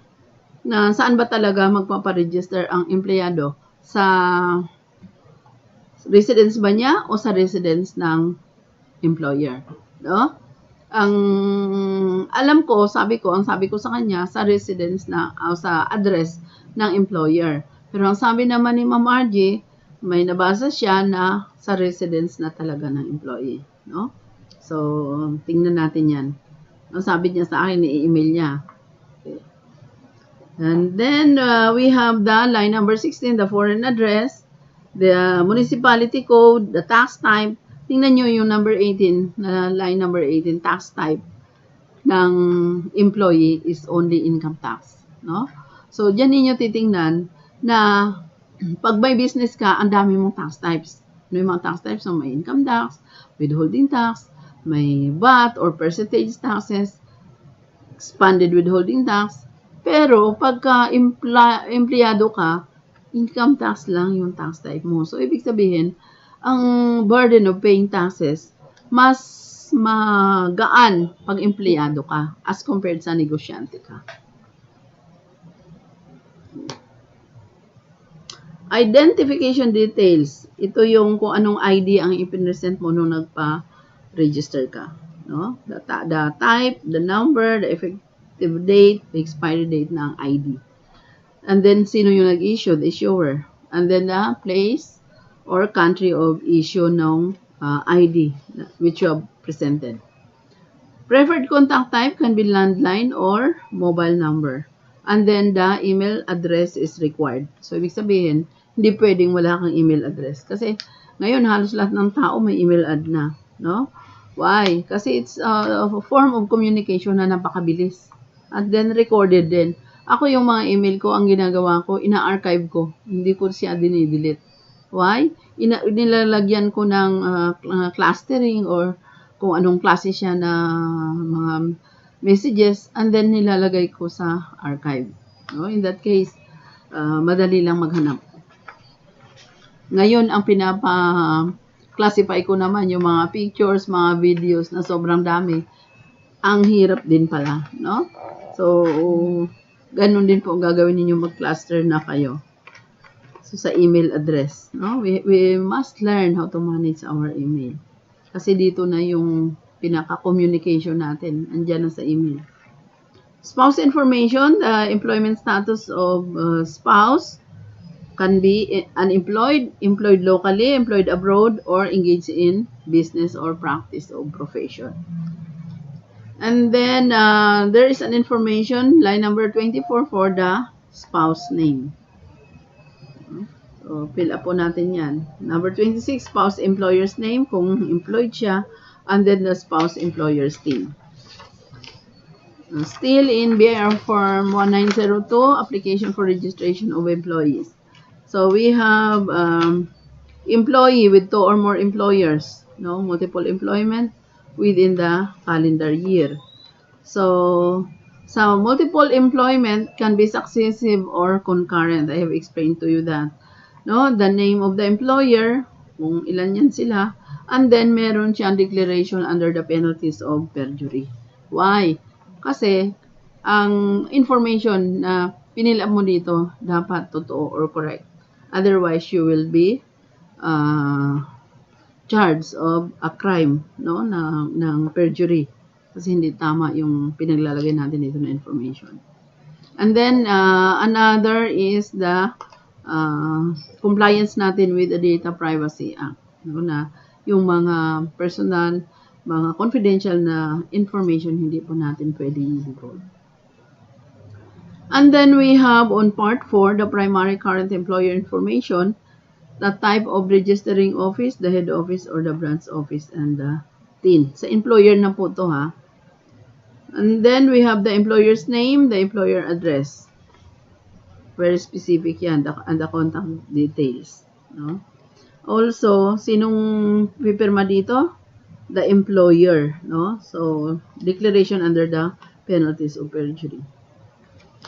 na saan ba talaga magpaparegister ang empleyado? Sa residence ba niya o sa residence ng employer? No? Ang alam ko, ang sabi ko sa kanya, sa residence na, sa address ng employer. Pero ang sabi naman ni Ma'am RG, may nabasa siya na sa residence na talaga ng employee. No? So, tingnan natin yan. Ang sabi niya sa akin, i-email niya. Okay. And then, we have the line number 16, the foreign address, the municipality code, the tax type. Tingnan nyo yung number 18, line number 18, tax type ng employee is only income tax. No? So, dyan ninyo titingnan na pag may business ka, ang dami mong tax types. Ano yung mga tax types? So, may income tax, withholding tax, may VAT or percentage taxes, expanded withholding tax. Pero, pagka empleyado ka, income tax lang yung tax type mo. So, ibig sabihin, ang burden of paying taxes, mas magaan pag empleyado ka as compared sa negosyante ka. Identification details. Ito yung kung anong ID ang ipinresent mo nung nagpa-register ka. No? The type, the number, the effective date, the expiry date ng ID. And then, sino yung nag-issue? The issuer. And then, the place or country of issue ng ID which you have presented. Preferred contact type can be landline or mobile number. And then, the email address is required. So, ibig sabihin, hindi pwedeng wala kang email address. Kasi, ngayon, halos lahat ng tao may email ad na. No? Why? Kasi it's a form of communication na napakabilis. At then, recorded din. Ako yung mga email ko, ang ginagawa ko, ina-archive ko. Hindi ko siya dinidelete. Why? Nilalagyan ko ng clustering or kung anong klase siya na mga messages and then nilalagay ko sa archive. No? In that case, madali lang maghanap. Ngayon, ang pinapa-classify ko naman yung mga pictures, mga videos na sobrang dami. Ang hirap din pala. No? So, ganun din po ang gagawin ninyo mag-cluster na kayo. So, sa email address. No? We must learn how to manage our email. Kasi dito na yung pinaka-communication natin. Andyan na sa email. Spouse information, the employment status of spouse can be unemployed, employed locally, employed abroad, or engaged in business or practice of profession. And then, there is an information, line number 24 for the spouse name. So, fill up po natin yan. Number 26, spouse employer's name, kung employed siya, and then the spouse employer's name. Still in BIR Form 1902, application for registration of employees. So, we have employee with 2 or more employers, no, multiple employment within the calendar year. So, multiple employment can be successive or concurrent. I have explained to you that. No, the name of the employer, kung ilan yan sila, and then meron siyang declaration under the penalties of perjury. Why? Kasi, ang information na pinila mo dito, dapat totoo or correct. Otherwise, you will be charge of a crime, no, ng perjury. Kasi hindi tama yung pinaglalagay natin dito na information. And then, another is the compliance natin with the Data Privacy Act. No, na yung mga personal, mga confidential na information hindi po natin pwedeng i-divulge. And then we have on part 4, the primary current employer information, the type of registering office, the head office or the branch office, and the TIN. Sa employer na po to ha. And then we have the employer's name, the employer address. Very specific yan, and the contact details. No? Also, sinong pipirma dito? The employer. No? So, declaration under the penalties of perjury.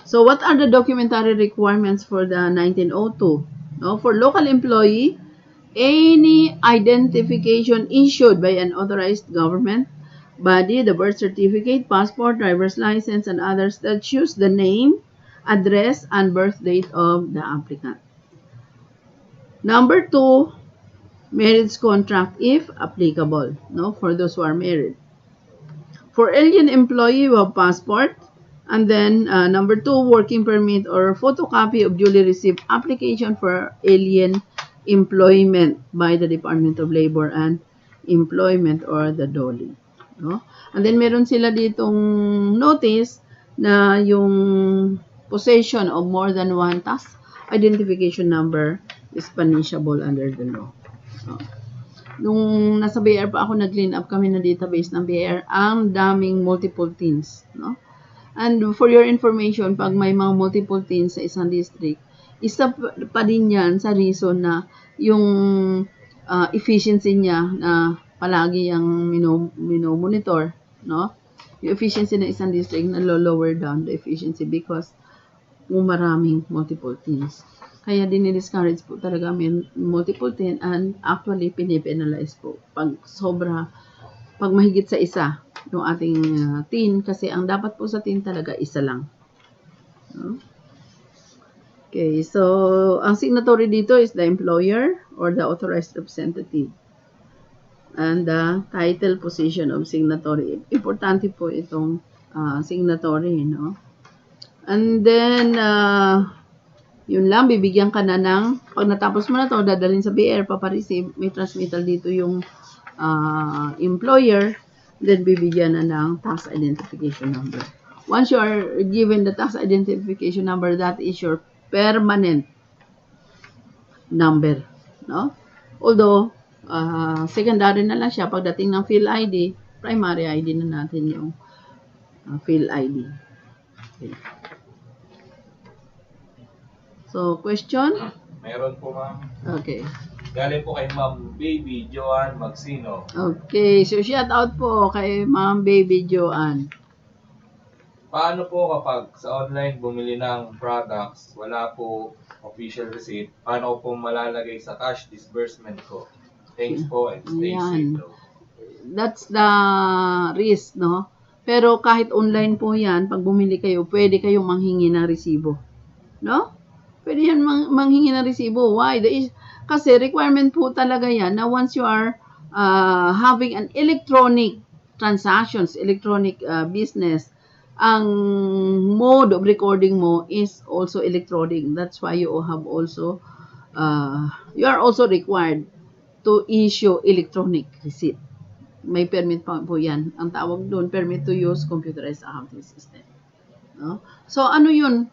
So, what are the documentary requirements for the 1902? No? For local employee, any identification issued by an authorized government body, the birth certificate, passport, driver's license, and others that choose the name, address, and birth date of the applicant. Number 2, marriage contract if applicable, no, for those who are married. For alien employee, you have passport. And then number 2, working permit or photocopy of duly received application for alien employment by the Department of Labor and Employment or the DOLE. No? And then meron sila ditong notice na yung possession of more than one tax identification number is punishable under the law. So, nung nasa BIR pa ako, nag-clean up kami na database ng BIR, ang daming multiple TINs. No? And for your information, pag may mga multiple TINs sa isang district, isa pa din yan sa reason na yung efficiency niya na palagi ang monitor, no? Yung efficiency ng isang district na lower down the efficiency because maraming multiple TINs. Kaya din-discourage po talaga may multiple TIN and actually pinipenalize po pag mahigit sa isa yung ating TIN kasi ang dapat po sa TIN talaga isa lang. No? Okay, so ang signatory dito is the employer or the authorized representative. And the title position of signatory. Importante po itong signatory, no? And then, yun lang, bibigyan ka na ng, pag natapos mo na to, dadalhin sa BIR, papareceive, may transmittal dito yung employer, then bibigyan na ng tax identification number. Once you are given the tax identification number, that is your permanent number, no? Although, secondary na lang siya pagdating ng field ID, primary ID na natin yung field ID. Okay. So, question? Meron po, ma'am. Okay. Galing po kay Ma'am Baby Joanne Magsino. Okay, so shout out po kay Ma'am Baby Joanne. Paano po kapag sa online bumili ng products, wala po official receipt, paano po malalagay sa cash disbursement ko? Thanks po and stay safe daw. That's the risk, no? Pero kahit online po yan, pag bumili kayo, pwede kayong manghingi ng resibo. No? Pwede yan manghingi ng resibo. Why? Kasi requirement po talaga yan na once you are having an electronic transactions, electronic business, ang mode of recording mo is also electronic. That's why you have also, you are also required to issue electronic receipt. May permit pa po yan. Ang tawag doon, permit to use computerized accounting system. No? So, ano yun?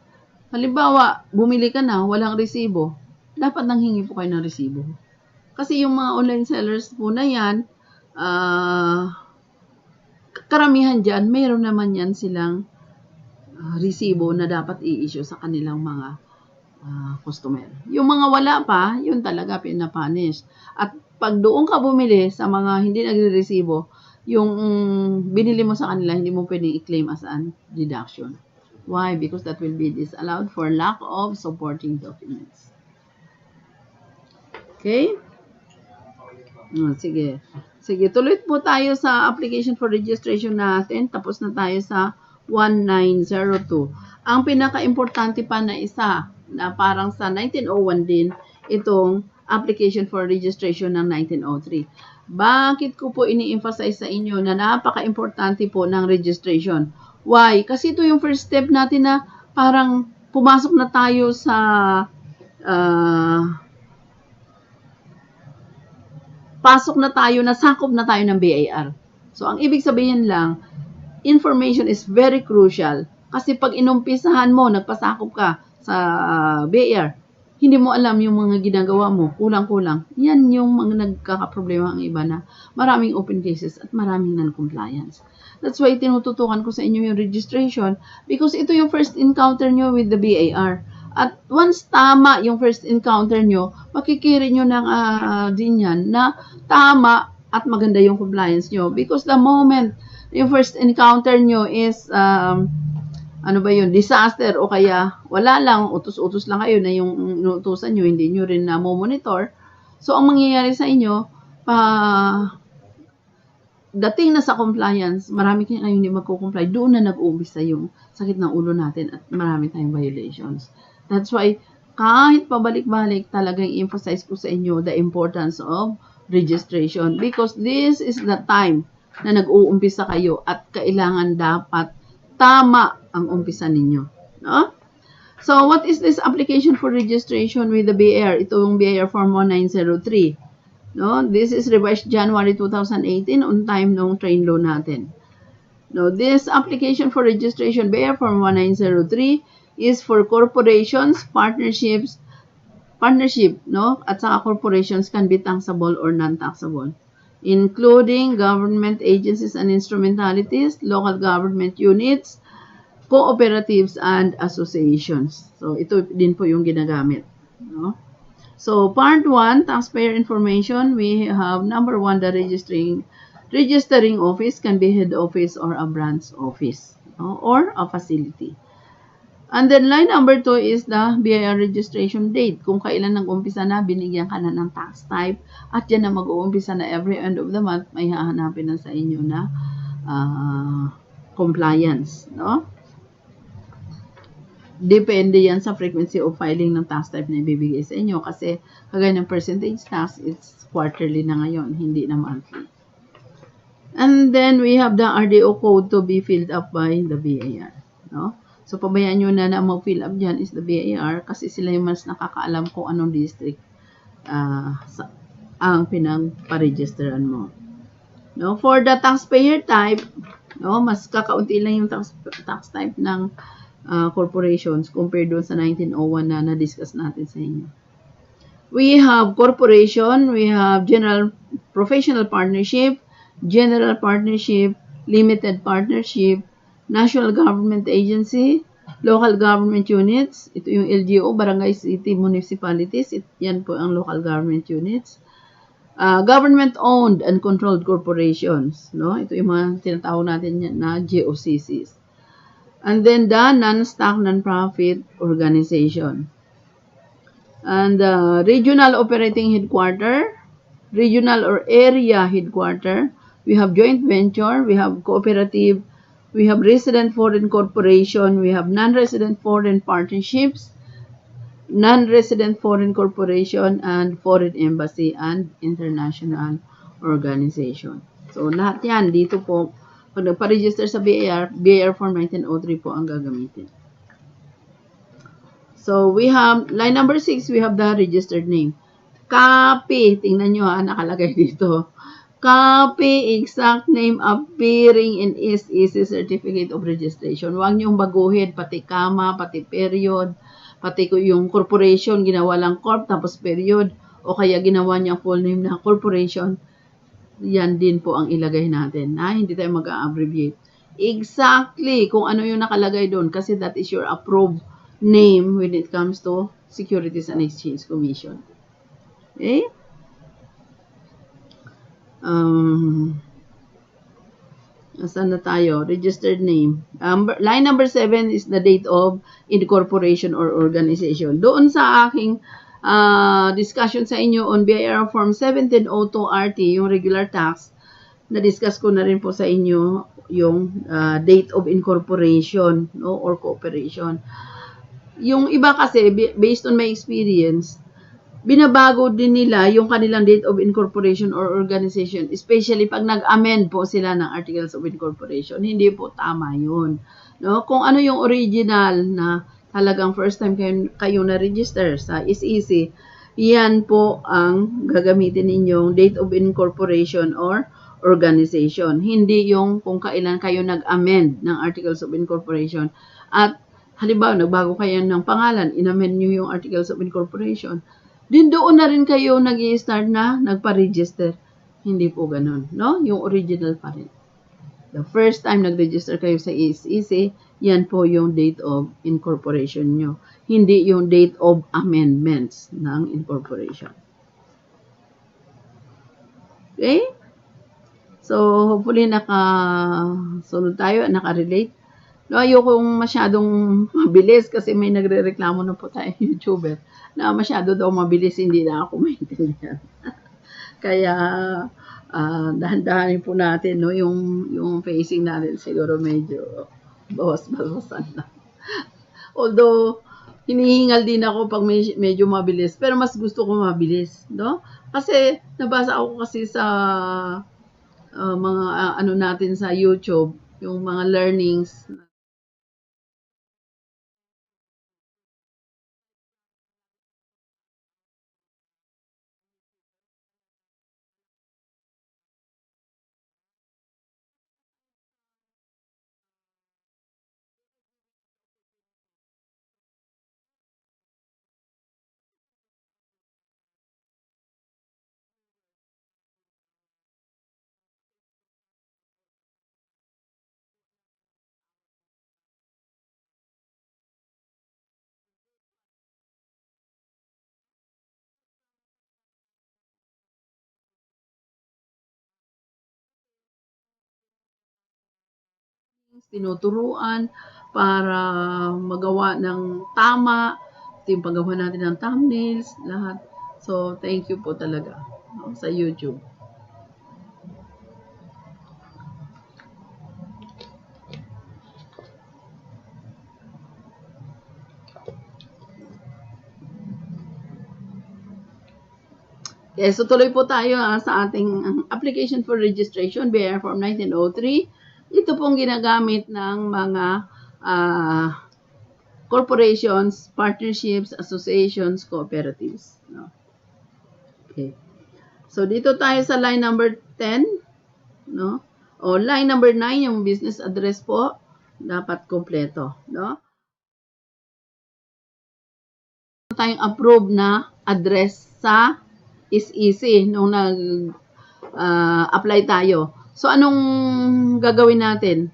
Halimbawa, bumili ka na, walang resibo, dapat nanghingi po kayo ng resibo. Kasi yung mga online sellers po na yan, karamihan dyan, mayroon naman yan silang resibo na dapat i-issue sa kanilang mga customer. Yung mga wala pa, yun talaga pinapunish. At pag doon ka bumili sa mga hindi nagre-resibo, yung binili mo sa kanila, hindi mo pwedeng i-claim as an deduction. Why? Because that will be disallowed for lack of supporting documents. Okay? Sige. Sige, tuloy po tayo sa application for registration natin. Tapos na tayo sa 1902. Ang pinaka-importante pa na isa, na parang sa 1901 din, itong application for registration ng 1903. Bakit ko po ini-emphasize sa inyo na napaka-importante po ng registration? Why? Kasi ito yung first step natin na parang pumasok na tayo sa nasakop na tayo ng BIR. So, ang ibig sabihin lang, information is very crucial. Kasi pag inumpisahan mo, nagpasakop ka sa BIR, hindi mo alam yung mga ginagawa mo, kulang-kulang. Yan yung mga nagkakaproblema ang iba na maraming open cases at maraming non-compliance. That's why tinututukan ko sa inyo yung registration because ito yung first encounter nyo with the BIR. At once tama yung first encounter nyo, makikiri nyo ng din yan na tama at maganda yung compliance nyo. Because the moment yung first encounter nyo is disaster o kaya wala lang, utos-utos lang kayo na yung inutusan nyo, hindi nyo rin na-monitor. So, ang mangyayari sa inyo, dating na sa compliance, marami kayong hindi magko-comply, doon na nag-uumpisa yung sakit ng ulo natin at marami tayong violations. That's why, kahit pabalik-balik, talagang emphasize ko sa inyo the importance of registration because this is the time na nag-uumpisa kayo at kailangan dapat tama ang umpisa ninyo. No? So, what is this application for registration with the BIR? Ito yung BIR Form 1903. No? This is revised January 2018 on time nung train law natin. No, this application for registration BIR Form 1903 is for corporations, partnership, no? At saka corporations can be taxable or non-taxable, including government agencies and instrumentalities, local government units, cooperatives, and associations. So, ito din po yung ginagamit. No? So, part 1, taxpayer information, we have number 1, the registering office can be head office or a branch office, no? Or a facility. And then, line number 2 is the BIR registration date. Kung kailan nag-umpisa na, binigyan ka na ng tax type. At yan na mag-uumpisa na every end of the month, may hahanapin na sa inyo na compliance. No? Depende yan sa frequency of filing ng tax type na ibibigay sa inyo. Kasi kagaya ng percentage tax, it's quarterly na ngayon, hindi na monthly. And then, we have the RDO code to be filled up by the BIR. No? So, pabayaan nyo na mag-fill up dyan is the BIR kasi sila yung mas nakakaalam kung anong district ang pinagparegisteran mo. No? For the taxpayer type, no, mas kakaunti lang yung tax type ng corporations compared doon sa 1901 na na-discuss natin sa inyo. We have corporation, we have general professional partnership, general partnership, limited partnership, national government agency, local government units, ito yung LGU, barangay, city, municipalities, yan po ang local government units, government-owned and controlled corporations, no? Ito yung mga tinatawag natin na GOCCs. And then the non-stock, non-profit organization. And regional operating headquarter, regional or area headquarter, we have joint venture, we have cooperative, we have resident foreign corporation, we have non-resident foreign partnerships, non-resident foreign corporation, and foreign embassy and international organization. So, lahat yan, dito po, pag nagpa-register sa BIR Form 1903 po ang gagamitin. So, we have, line number 6, we have the registered name. Copy, tingnan nyo nakalagay dito. Copy exact name appearing in SEC Certificate of Registration. Huwag niyong baguhin, pati comma, pati period, pati yung corporation, ginawa lang corp, tapos period, o kaya ginawa niya full name na corporation. Yan din po ang ilagay natin. Hindi tayo mag-abbreviate. Exactly kung ano yung nakalagay doon kasi that is your approved name when it comes to Securities and Exchange Commission. Okay? Saan na tayo? Registered name. Line number 7 is the date of incorporation or organization. Doon sa aking discussion sa inyo on BIR Form 1702 RT, yung regular tax, na-discuss ko na rin po sa inyo yung date of incorporation, no, or cooperation. Yung iba kasi, based on my experience, binabago din nila yung kanilang date of incorporation or organization, especially pag nag-amend po sila ng Articles of Incorporation. Hindi po tama yun. No? Kung ano yung original na talagang first time kayo na-register sa SEC, yan po ang gagamitin ninyong date of incorporation or organization. Hindi yung kung kailan kayo nag-amend ng Articles of Incorporation. At halimbawa, nagbago kayo ng pangalan, in-amend nyo yung Articles of Incorporation, din doon na rin kayo nag-i-start na nagpa-register. Hindi po ganun, no? Yung original pa rin. The first time nag-register kayo sa SEC, yan po yung date of incorporation nyo. Hindi yung date of amendments ng incorporation. Okay? So, hopefully nakasunod tayo, nakarelate. No, ayokong masyadong mabilis kasi may nagre-reklamo na po tayo YouTuber na masyado daw mabilis, hindi na ako maintindihan. Kaya dahan-dahanin po natin, no, yung facing natin siguro medyo bawas-bawasan na. Although hinihingal din ako pag medyo mabilis, pero mas gusto ko mabilis, no? Kasi nabasa ako kasi sa mga ano natin sa YouTube, yung mga learnings. Tinuturuan para magawa ng tama, yung paggawa natin ng thumbnails, lahat. So, thank you po talaga, no, sa YouTube. Okay, so tuloy po tayo sa ating application for registration, BIR Form 1903. Ito pong ginagamit ng mga corporations, partnerships, associations, cooperatives. No? Okay. So, dito tayo sa line number 10. No? O, line number 9, yung business address po, dapat kompleto. No? Tayong approve na address sa SEC nung nag-apply tayo. So, anong gagawin natin?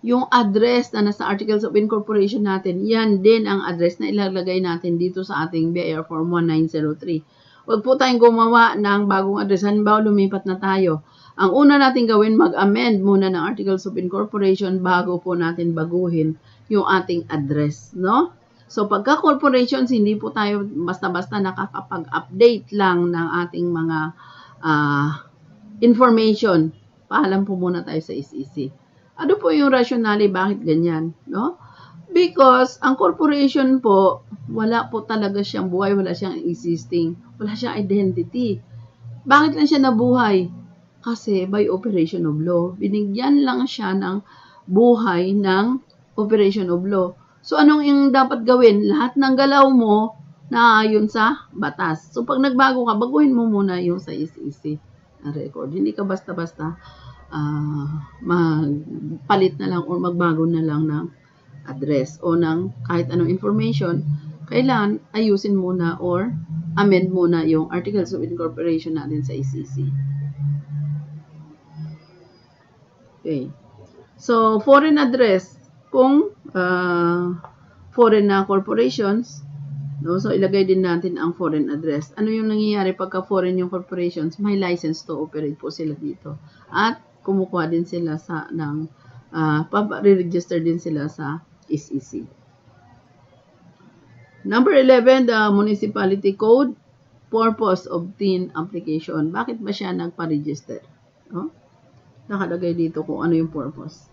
Yung address na nasa Articles of Incorporation natin, yan din ang address na ilalagay natin dito sa ating BIR Form 1903. Huwag po tayong gumawa ng bagong address. Halimbawa, lumipat na tayo. Ang una natin gawin, mag-amend muna ng Articles of Incorporation bago po natin baguhin yung ating address, no? So, pagka corporations, hindi po tayo basta-basta nakakapag-update lang ng ating mga information. Paalam po muna tayo sa SEC. Ano po yung rationale, bakit ganyan? No? Because ang corporation po, wala po talaga siyang buhay, wala siyang existing, wala siyang identity. Bakit lang siya nabuhay? Kasi by operation of law. Binigyan lang siya ng buhay ng operation of law. So, anong yung dapat gawin? Lahat ng galaw mo naayon sa batas. So, pag nagbago ka, baguhin mo muna yung sa SEC na record. Hindi ka basta-basta magpalit na lang o magbago na lang ng address o ng kahit anong information. Kailangan ayusin muna or amend muna yung Articles of Incorporation natin sa SEC. Okay. So, foreign address. Kung foreign na corporations, no? So, ilagay din natin ang foreign address. Ano yung nangyayari pagka foreign yung corporations? May license to operate po sila dito. At kumukuha din sila re-register din sila sa SEC. Number 11, the municipality code, purpose of TIN application. Bakit ba siya nagpa-register? No? Nakalagay dito kung ano yung purpose.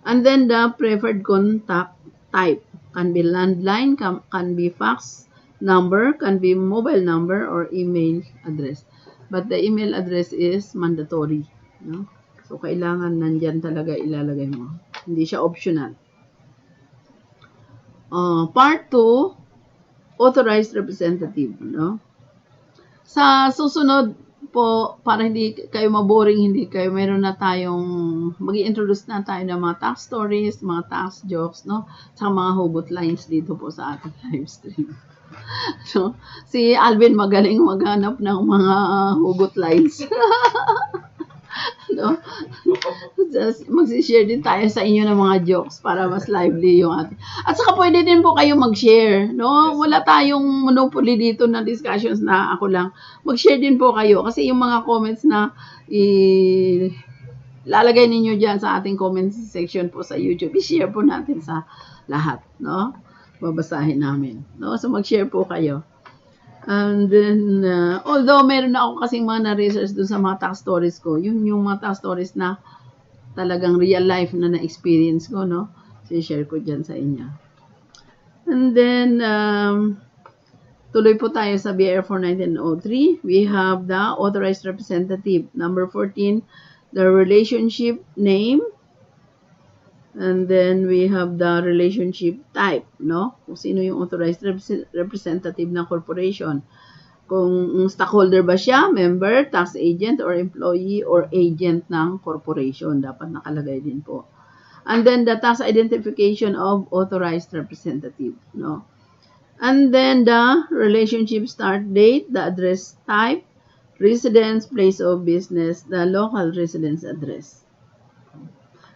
And then the preferred contact type can be landline, can be fax, number can be mobile number or email address. But the email address is mandatory. No? So, kailangan nandyan talaga ilalagay mo. Hindi siya optional. Part 2, authorized representative. No? Sa susunod po, para hindi kayo maboring, meron na tayong, mag-i-introduce na tayo ng mga tax stories, mga tax jokes, no? Sa mga hugot lines dito po sa ating live stream. So, si Alvin magaling maghanap ng mga hugot lines. No? Mag-share din tayo sa inyo ng mga jokes para mas lively yung ating. At saka pwede din po kayo mag-share, no? Wala tayong monopoly dito na discussions na ako lang. Mag-share din po kayo kasi yung mga comments na lalagay ninyo dyan sa ating comments section po sa YouTube, i-share po natin sa lahat, no? Babasahin namin, no? So mag-share po kayo. And then, although meron na ako kasing mga na-research dun sa mga tax stories ko, yung mga tax stories na talagang real life na na-experience ko, no? So, share ko dyan sa inyo. And then, tuloy po tayo sa BIR for 1903. We have the authorized representative. Number 14, the relationship name. And then, we have the relationship type, no? Kung sino yung authorized representative ng corporation. Kung stockholder ba siya, member, tax agent, or employee, or agent ng corporation. Dapat nakalagay din po. And then, the tax identification of authorized representative, no? And then, the relationship start date, the address type, residence, place of business, the local residence address.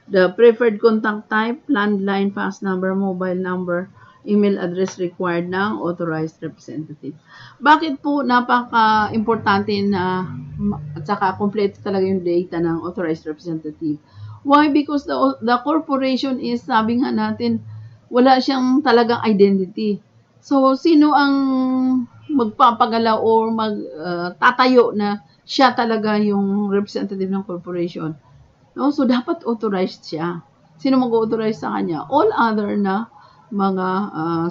The preferred contact type, landline, fax number, mobile number, email address required ng authorized representative. Bakit po napaka-importante na at saka complete talaga yung data ng authorized representative? Why? Because the corporation is, sabi nga natin, wala siyang talagang identity. So, sino ang magpapagalaw or magtatayo na siya talaga yung representative ng corporation? No? So, dapat authorized siya. Sino mag-authorize sa kanya? All other na mga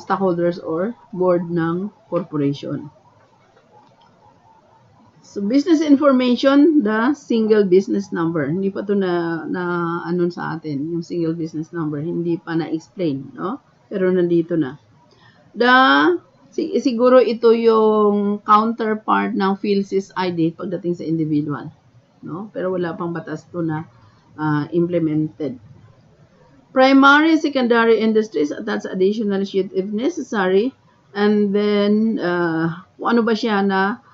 stockholders or board ng corporation. So, business information, the single business number. Hindi pa ito na anon sa atin, yung single business number. Hindi pa na-explain, no? Pero nandito na. Siguro ito yung counterpart ng PhilSys ID pagdating sa individual, no? Pero wala pang batas to na implemented. Primary, secondary industries, that's additional sheet if necessary. And then, kung ano ba siya na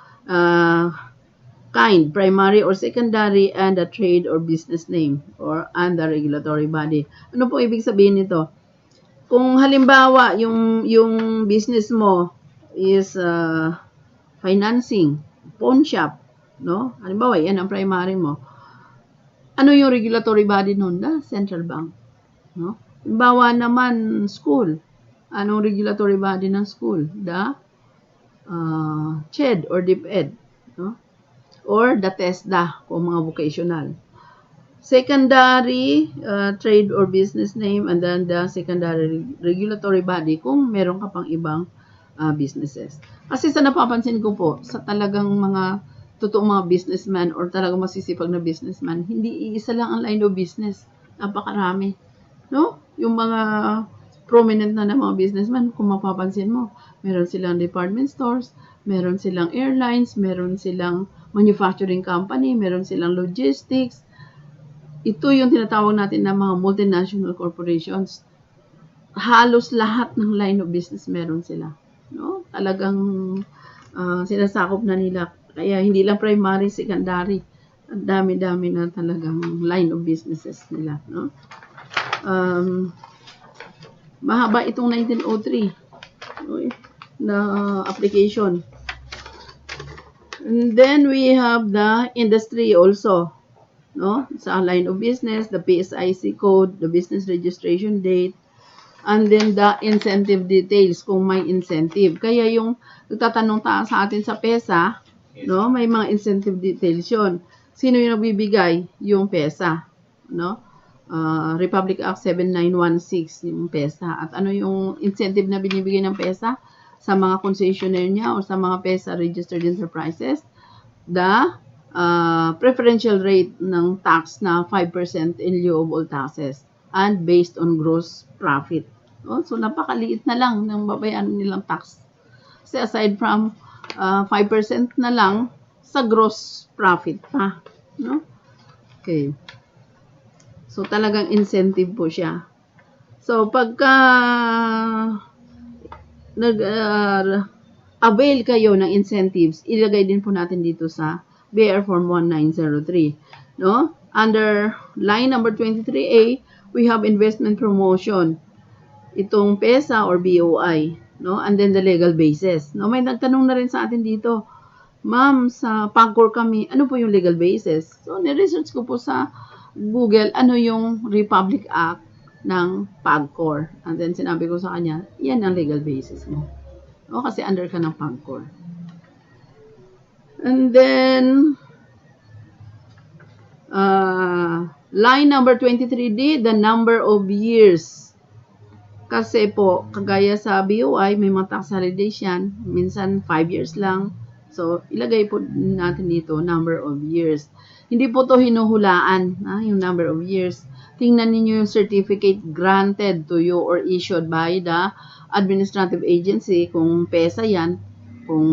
kind, primary or secondary, and a trade or business name and the regulatory body. Ano po ibig sabihin nito? Kung halimbawa, yung business mo is financing, pawn shop, no? Halimbawa, yan ang primary mo. Ano yung regulatory body nun? The central bank. No? Halimbawa naman, school. Anong regulatory body ng school? The CHED or DepEd. No? Or the TESDA kung mga vocational. Secondary, trade or business name, and then the secondary regulatory body kung meron ka pang ibang businesses. Kasi sa napapansin ko po, sa talagang mga totoong mga businessman or talagang masisipag na businessman, hindi iisa lang ang line of business. Napakarami. No? Yung mga prominent na mga businessman, kung mapapansin mo, meron silang department stores, meron silang airlines, meron silang manufacturing company, meron silang logistics. Ito yung tinatawag natin na mga multinational corporations. Halos lahat ng line of business meron sila. No? Talagang sinasakop na nila. Kaya hindi lang primary, secondary. Ang dami-dami na talagang line of businesses nila. No? Mahaba itong 1903 na application. And then we have the industry also. No? Sa line of business, the PSIC code, the business registration date, and then the incentive details kung may incentive. Kaya yung nagtatanong sa atin sa PESA, no, may mga incentive details yun. Sino yung nagbibigay? Yung PESA, no? Republic Act 7916 yung PESA. At ano yung incentive na binibigay ng PESA? sa mga concessionaire niya o sa mga PESA registered enterprises the preferential rate ng tax na 5% in lieu of all taxes and based on gross profit. So, napakaliit na lang ng babayaran nilang tax. Kasi aside from 5% na lang sa gross profit pa. No? Okay. So, talagang incentive po siya. So, pagka nag-avail kayo ng incentives, ilagay din po natin dito sa BIR Form 1903. No? Under line number 23A, we have investment promotion. Itong PESA or BOI. No? And then the legal basis. No? May nagtanong na rin sa atin dito, ma'am, sa PAGCOR kami, ano po yung legal basis? So, ni-research ko po sa Google, ano yung Republic Act ng PAGCOR. And then, sinabi ko sa kanya, yan ang legal basis mo. O, kasi under ka ng PAGCOR. And then, line number 23D, the number of years. Kasi po, kagaya sa BOI, may mga tax holidays yan. Minsan, 5 years lang. So, ilagay po natin dito, number of years. Hindi po to hinuhulaan, yung number of years. Tingnan niyo yung certificate granted to you or issued by the administrative agency. Kung PESA yan, kung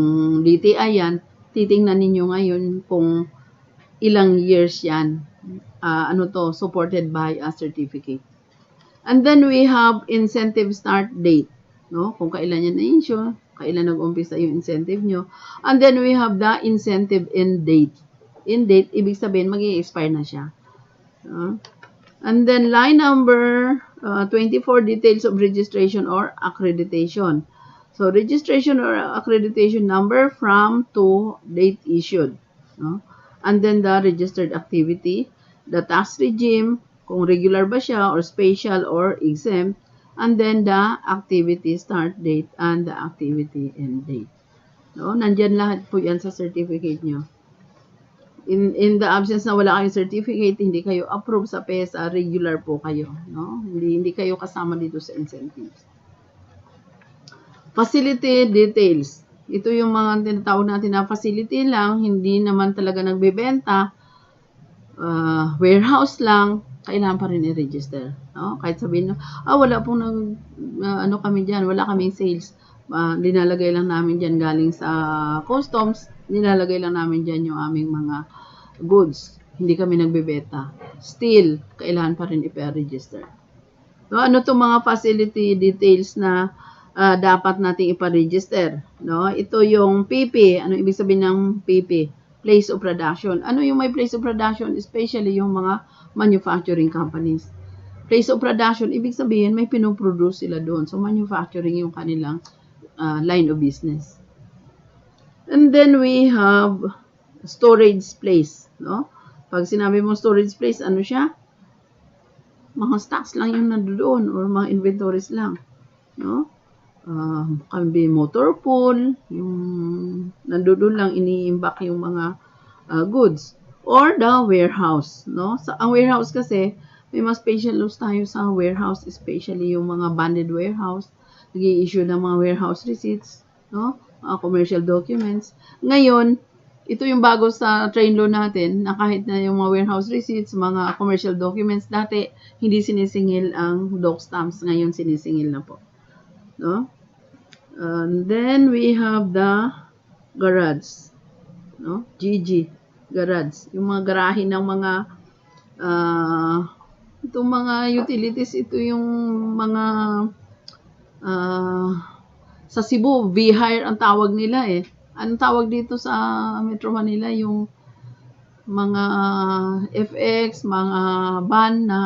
DTI yan, titingnan ninyo ngayon kung ilang years yan. Supported by a certificate. And then we have incentive start date. No? Kung kailan yan na-issue, kailan nag-umpisa yung incentive nyo. And then we have the incentive end date. End date, ibig sabihin, mag-i-expire na siya. And then line number 24, details of registration or accreditation. So, registration or accreditation number from to date issued. No? And then the registered activity, the tax regime, kung regular ba siya or special or exempt, and then the activity start date and the activity end date. No? Nandyan lahat po yan sa certificate nyo. In the absence na wala kayong certificate, hindi kayo approve sa PESA, regular po kayo. No? Hindi kayo kasama dito sa incentives. Facility details. Ito yung mga tinatawag natin na facility lang, hindi naman talaga nagbebenta, warehouse lang, kailangan pa rin i-register. No? Kahit sabihin, wala pong kami dyan, wala kaming sales. Dinalagay lang namin dyan galing sa customs, dinalagay lang namin dyan yung aming mga goods. Hindi kami nagbebeta. Still, kailangan pa rin i-register. So, ano itong mga facility details na dapat nating ipa-register? No? Ito yung PP. Ano ibig sabihin ng PP? Place of production. Ano yung may place of production? Especially yung mga manufacturing companies. Place of production, ibig sabihin may pinoproduce sila doon. So, manufacturing yung kanilang line of business. And then we have storage place. No? Pag sinabi mo storage place, ano siya? Mga stocks lang yung nandoon or mga inventories lang. No? Can be motor pool, yung nandoon lang ini-imbak yung mga goods. Or the warehouse. No? Ang warehouse kasi, may mga special laws tayo sa warehouse, especially yung mga banded warehouse. Nag-i-issue ng mga warehouse receipts, no? Mga commercial documents. Ngayon, ito yung bago sa train law natin, na kahit na yung mga warehouse receipts, mga commercial documents, dati hindi sinisingil ang doc stamps, ngayon sinisingil na po. No? And then we have the garage. No? GG. Garage. Yung mga garahe ng mga itong mga utilities, ito yung mga sa Cebu, BIR ang tawag nila eh. Anong tawag dito sa Metro Manila? Yung mga FX, mga van na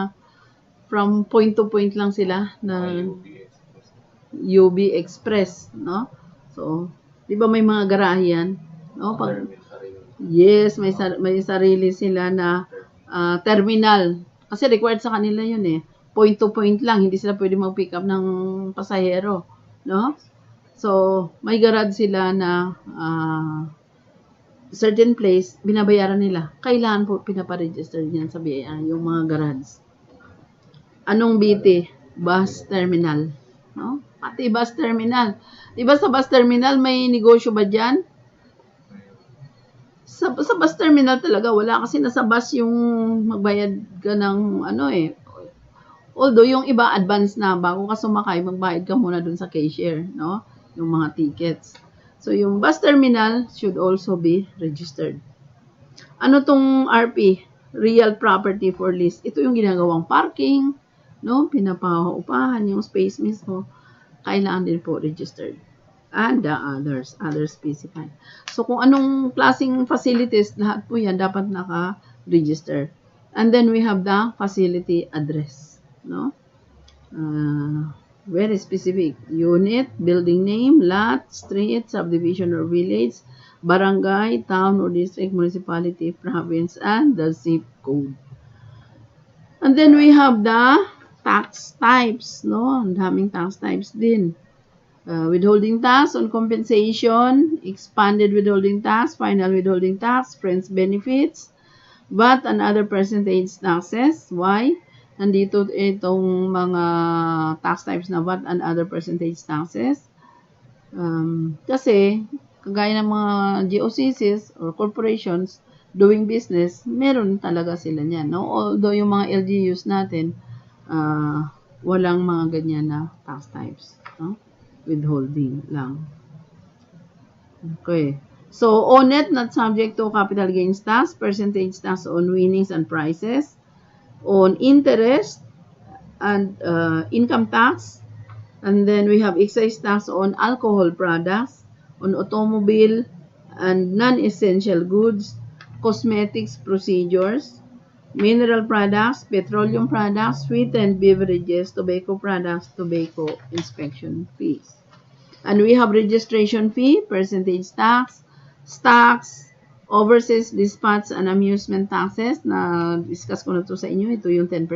from point to point lang sila na UB Express, no? So, di ba may mga garahe yan? No? Yes, may sarili sila na terminal. Kasi required sa kanila yun eh. Point to point lang, hindi sila pwede mag-pick up ng pasahero, no? So, may garage sila na certain place, binabayaran nila. Kailan po pinaparegister niyan sa BIR, yung mga garage. Anong BT? Bus terminal, no? Pati bus terminal. Diba sa bus terminal may negosyo ba dyan? Sa bus terminal talaga wala kasi nasa bus yung magbayad ka ng ano eh. Although yung iba advance na bago ka sumakay magbayad ka muna dun sa cashier, no? Yung mga tickets. So yung bus terminal should also be registered. Ano tong RP? Real property for lease. Ito yung ginagawang parking, no? Pinapaupahan yung space mismo. Kailangan din po registered. And the other specified. So, kung anong klaseng facilities, lahat po yan dapat naka-register. And then, we have the facility address. No? Very specific. Unit, building name, lot, street, subdivision or village, barangay, town or district, municipality, province, and the zip code. And then, we have the tax types. No? Ang daming tax types din. Withholding tax on compensation, expanded withholding tax, final withholding tax, friends benefits, VAT and other percentage taxes. Why? Nandito itong mga tax types na VAT and other percentage taxes. Kasi, kagaya ng mga GOCCs or corporations doing business, meron talaga sila niyan. No? Although yung mga LGUs natin, walang mga ganyan na tax types. No? Withholding lang. Okay. So, on it, not subject to capital gains tax, percentage tax on winnings and prizes, on interest and income tax, and then we have excise tax on alcohol products, on automobile and non-essential goods, cosmetics procedures, mineral products, petroleum products, sweetened beverages, tobacco products, tobacco inspection fees. And we have registration fee, percentage tax, stocks, overseas dispatch and amusement taxes. Na-discuss ko na to sa inyo. Ito yung 10%.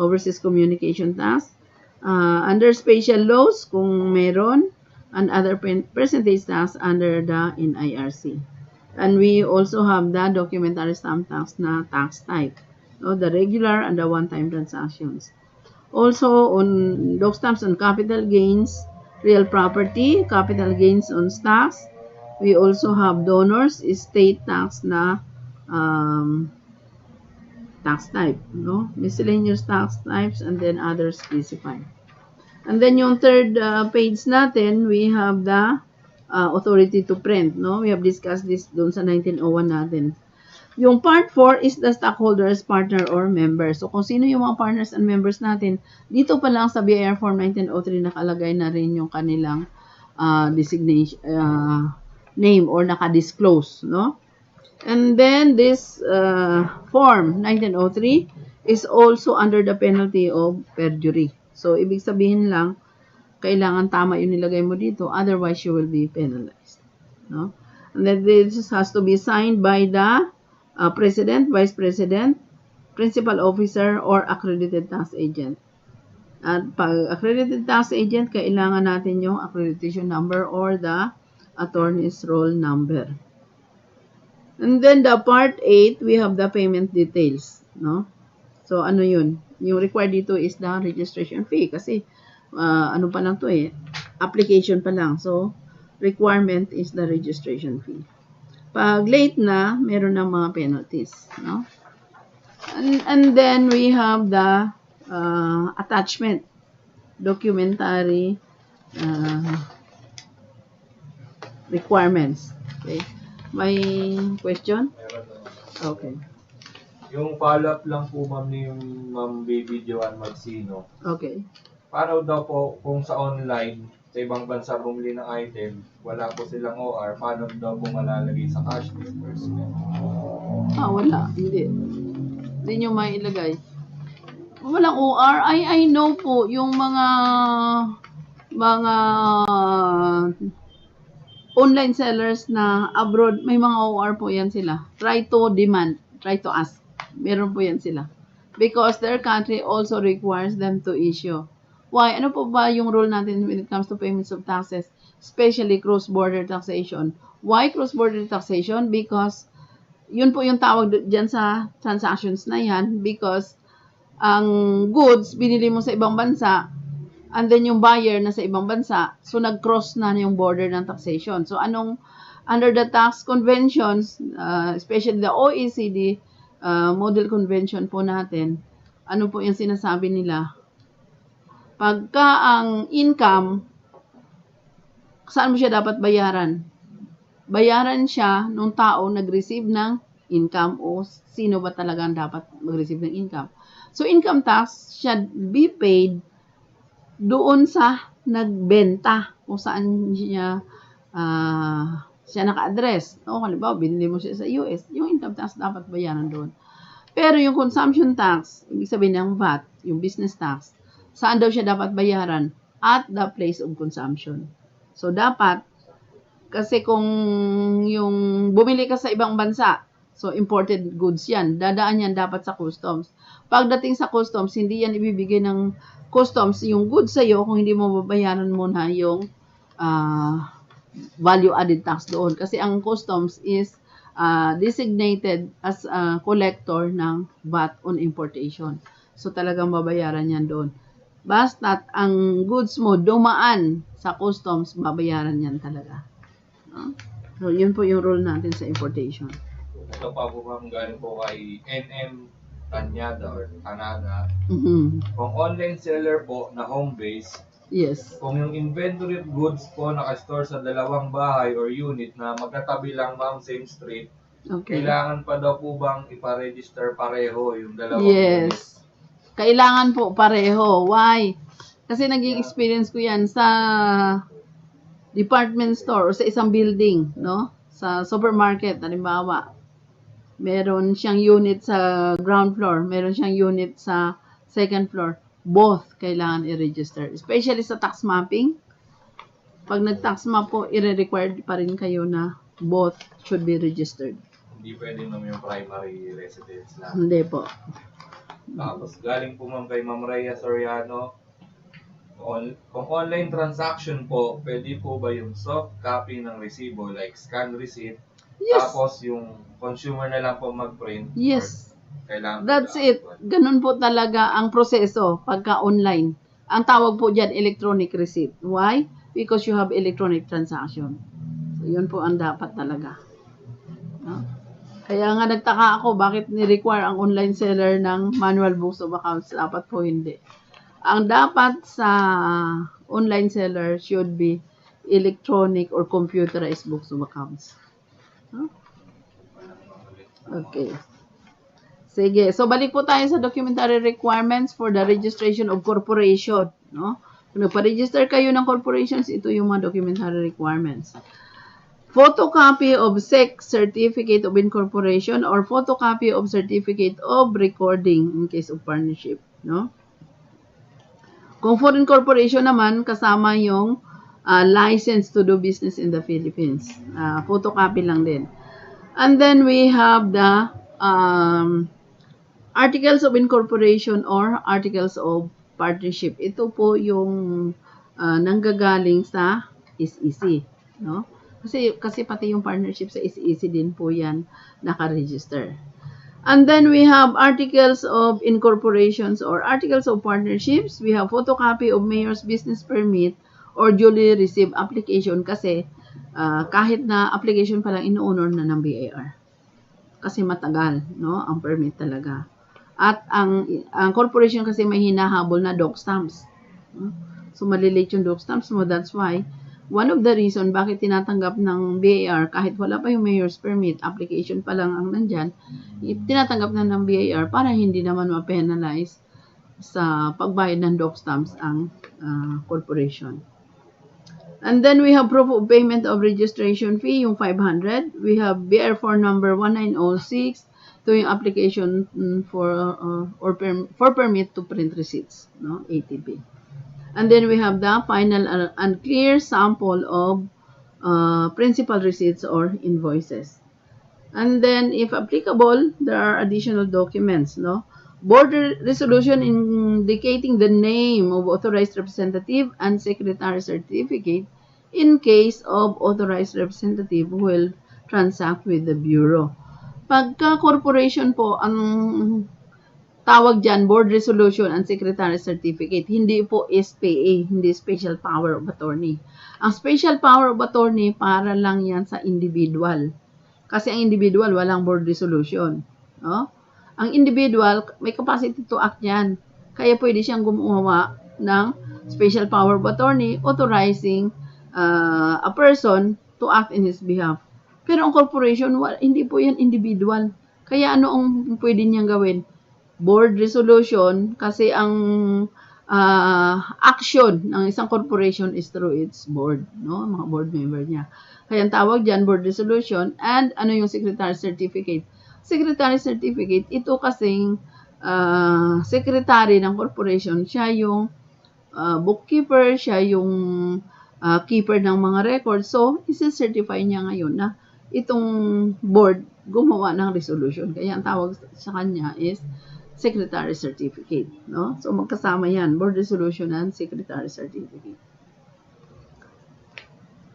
Overseas communication tax. Under special laws, kung meron, and other percentage tax under the NIRC. And we also have the documentary stamp tax na tax type. No, the regular and the one-time transactions. Also, on dog stamps on capital gains, real property, capital gains on stocks. We also have donors, estate tax na tax type. No? Miscellaneous tax types and then others specified. And then yung third page natin, we have the authority to print, no? We have discussed this doon sa 1901 natin. Yung part 4 is the stockholders, partner, or member. So, kung sino yung mga partners and members natin, dito pa lang sa BIR Form 1903 nakalagay na rin yung kanilang designation, name or naka-disclose, no? And then, this Form 1903 is also under the penalty of perjury. So, ibig sabihin lang, kailangan tama yung nilagay mo dito, otherwise you will be penalized. No? And then this has to be signed by the president, vice president, principal officer, or accredited tax agent. At pag accredited tax agent, kailangan natin yung accreditation number or the attorney's roll number. And then the part 8, we have the payment details. No? So ano yun? Yung required dito is the registration fee kasi ano pa lang to eh, application pa lang. So, requirement is the registration fee. Pag late na, meron ng mga penalties. No? And then, we have the attachment, documentary requirements. Okay. May question? Okay. Yung follow-up lang po, ma'am, ni Ma'am Baby Joanne Magsino. Okay. Paano daw po kung sa online, sa ibang bansa bumili ng item, wala po silang OR, paano daw po malalagay sa cash disbursement? Wala. Hindi. Hindi nyo mailagay. Walang OR. I know po, yung mga online sellers na abroad, may mga OR po yan sila. Try to demand, try to ask. Meron po yan sila. Because their country also requires them to issue. Why? Ano po ba yung rule natin when it comes to payments of taxes? Especially cross-border taxation. Why cross-border taxation? Because yun po yung tawag dyan sa transactions na yan. Because ang goods, binili mo sa ibang bansa, and then yung buyer na sa ibang bansa, so nag-cross na yung border ng taxation. So under the tax conventions, especially the OECD model convention po natin, ano po yung sinasabi nila? Pagka ang income, saan mo siya dapat bayaran? Bayaran siya nung tao nag-receive ng income o sino ba talaga dapat mag-receive ng income. So income tax should be paid doon sa nagbenta kung saan siya naka-address. O, halimbawa, binili mo siya sa US, yung income tax dapat bayaran doon. Pero yung consumption tax, ibig sabihin ng VAT, yung business tax, saan daw siya dapat bayaran? At the place of consumption. So, dapat, kasi kung yung bumili ka sa ibang bansa, so imported goods yan, dadaan yan dapat sa customs. Pagdating sa customs, hindi yan ibibigay ng customs yung goods sa'yo kung hindi mo babayaran muna yung value added tax doon. Kasi ang customs is designated as a collector ng VAT on importation. So talagang babayaran yan doon. Basta't ang goods mo dumaan sa customs, babayaran yan talaga. So yun po yung rule natin sa importation. Ito pa po ma'am, galing po kay NM Tanyada or Canada. Kung online seller po na home base, yes. Kung yung inventory of goods po nakastore sa dalawang bahay or unit na magkatabi lang ma'am, same street, kailangan pa daw po bang ipa-register pareho yung dalawang unit? Yes. Kailangan po pareho. Why? Kasi naging experience ko yan sa department store o sa isang building, no? Sa supermarket, halimbawa. Meron siyang unit sa ground floor, meron siyang unit sa second floor. Both kailangan i-register. Especially sa tax mapping. Pag nag-tax map po, i-required pa rin kayo na both should be registered. Hindi pwede naman yung primary residence lang. Hindi po. Tapos galing po ma'am kay Ma'am Rhea Soriano, kung online transaction po, pwede po ba yung soft copy ng resibo like scan receipt? Yes. Tapos yung consumer na lang po mag-print? Yes. Kailangan that's it. Ganun po talaga ang proseso pagka online. Ang tawag po dyan, electronic receipt. Why? Because you have electronic transaction. So, yun po ang dapat talaga. No? Kaya nga nagtaka ako, bakit ni-require ang online seller ng manual books of accounts? Dapat po hindi. Ang dapat sa online seller should be electronic or computerized books of accounts. Huh? Okay. Sige. So, balik po tayo sa documentary requirements for the registration of corporation. No? Kung nagpa-register kayo ng corporations, ito yung mga documentary requirements. Photocopy of SEC Certificate of Incorporation or photocopy of Certificate of Recording in case of partnership. No? Kung foreign corporation naman, kasama yung license to do business in the Philippines. Photocopy lang din. And then we have the Articles of Incorporation or Articles of Partnership. Ito po yung nanggagaling sa SEC. No? Kasi pati yung partnership sa SEC din po yan nakaregister. And then we have Articles of Incorporations or Articles of Partnerships. We have photocopy of Mayor's Business Permit or duly received application kasi kahit na application pa lang ino-honor na ng BIR. Kasi matagal, no? Ang permit talaga. At ang corporation kasi may hinahabol na doc stamps. No? So malilate yung doc stamps mo. That's why one of the reason bakit tinatanggap ng BIR kahit wala pa yung mayor's permit, application pa lang ang nandyan, tinatanggap na ng BIR para hindi naman ma-penalize sa pagbayad ng doc stamps ang corporation. And then we have proof of payment of registration fee, yung 500. We have BIR form number 1906 to yung application for permit to print receipts, no, ATP. And then we have the final and clear sample of principal receipts or invoices. And then, if applicable, there are additional documents, no? Board resolution indicating the name of authorized representative and secretary certificate in case of authorized representative who will transact with the bureau. Pagka corporation po, ang tawag dyan, Board Resolution and Secretary Certificate. Hindi po SPA, hindi Special Power of Attorney. Ang Special Power of Attorney, para lang yan sa individual. Kasi ang individual, walang board resolution. No? Ang individual, may capacity to act yan. Kaya pwede siyang gumawa ng Special Power of Attorney authorizing a person to act in his behalf. Pero ang corporation, hindi po yan individual. Kaya ano ang pwede niyang gawin? Board resolution, kasi ang action ng isang corporation is through its board, no? Mga board member niya. Kaya ang tawag dyan, board resolution, and ano yung secretary certificate. Secretary certificate, ito kasing secretary ng corporation, siya yung bookkeeper, siya yung keeper ng mga records. So, isi-certify niya ngayon na itong board gumawa ng resolution. Kaya ang tawag sa kanya is secretary certificate. No? So, magkasama yan, board resolution and secretary certificate.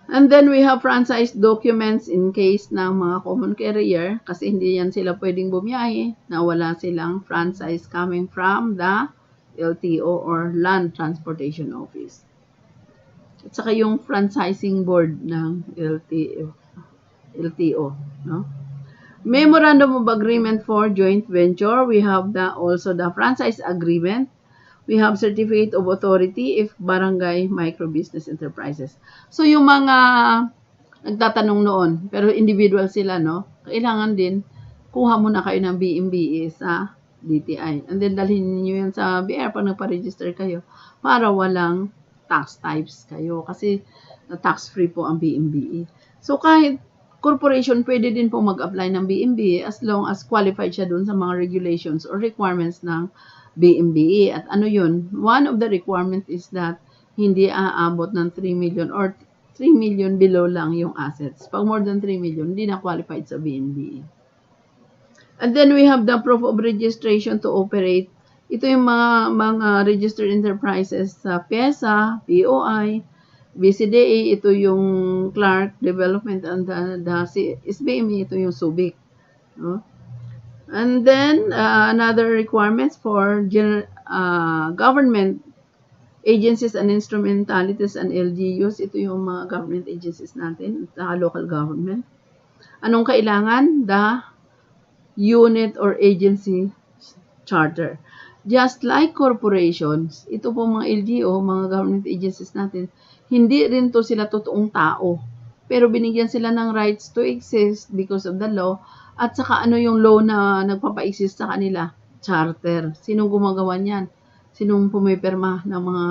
And then we have franchise documents in case ng mga common carrier, kasi hindi yan sila pwedeng bumiyahe na wala silang franchise coming from the LTO or Land Transportation Office. At saka yung franchising board ng LTO. No? Memorandum of Agreement for Joint Venture. We have also the franchise agreement. We have certificate of authority if barangay micro-business enterprises. So, yung mga nagtatanong noon, pero individual sila, no? Kailangan din, kuha muna kayo ng BMBE sa DTI. And then, dalhin niyo yan sa BIR pag nagpa-register kayo para walang tax types kayo. Kasi, tax-free po ang BMBE. So, kahit corporation, pwede din po mag-apply ng BMBE as long as qualified siya dun sa mga regulations or requirements ng BMBE. At ano yun? One of the requirements is that hindi aabot ng 3 million or 3 million below lang yung assets. Pag more than 3 million, hindi na qualified sa BMBE. And then we have the proof of registration to operate. Ito yung mga registered enterprises sa PESA, POI, BCDA, ito yung Clark Development, and the SBME, ito yung Subic. No? And then, another requirements for government agencies and instrumentalities and LGUs. Ito yung mga government agencies natin, local government. Anong kailangan? The unit or agency charter. Just like corporations, ito po mga LGO, mga government agencies natin, hindi rin to sila totoong tao. Pero binigyan sila ng rights to exist because of the law. At saka ano yung law na nagpapa-exist sa kanila? Charter. Sinong gumagawa niyan? Sinong pumipirma ng mga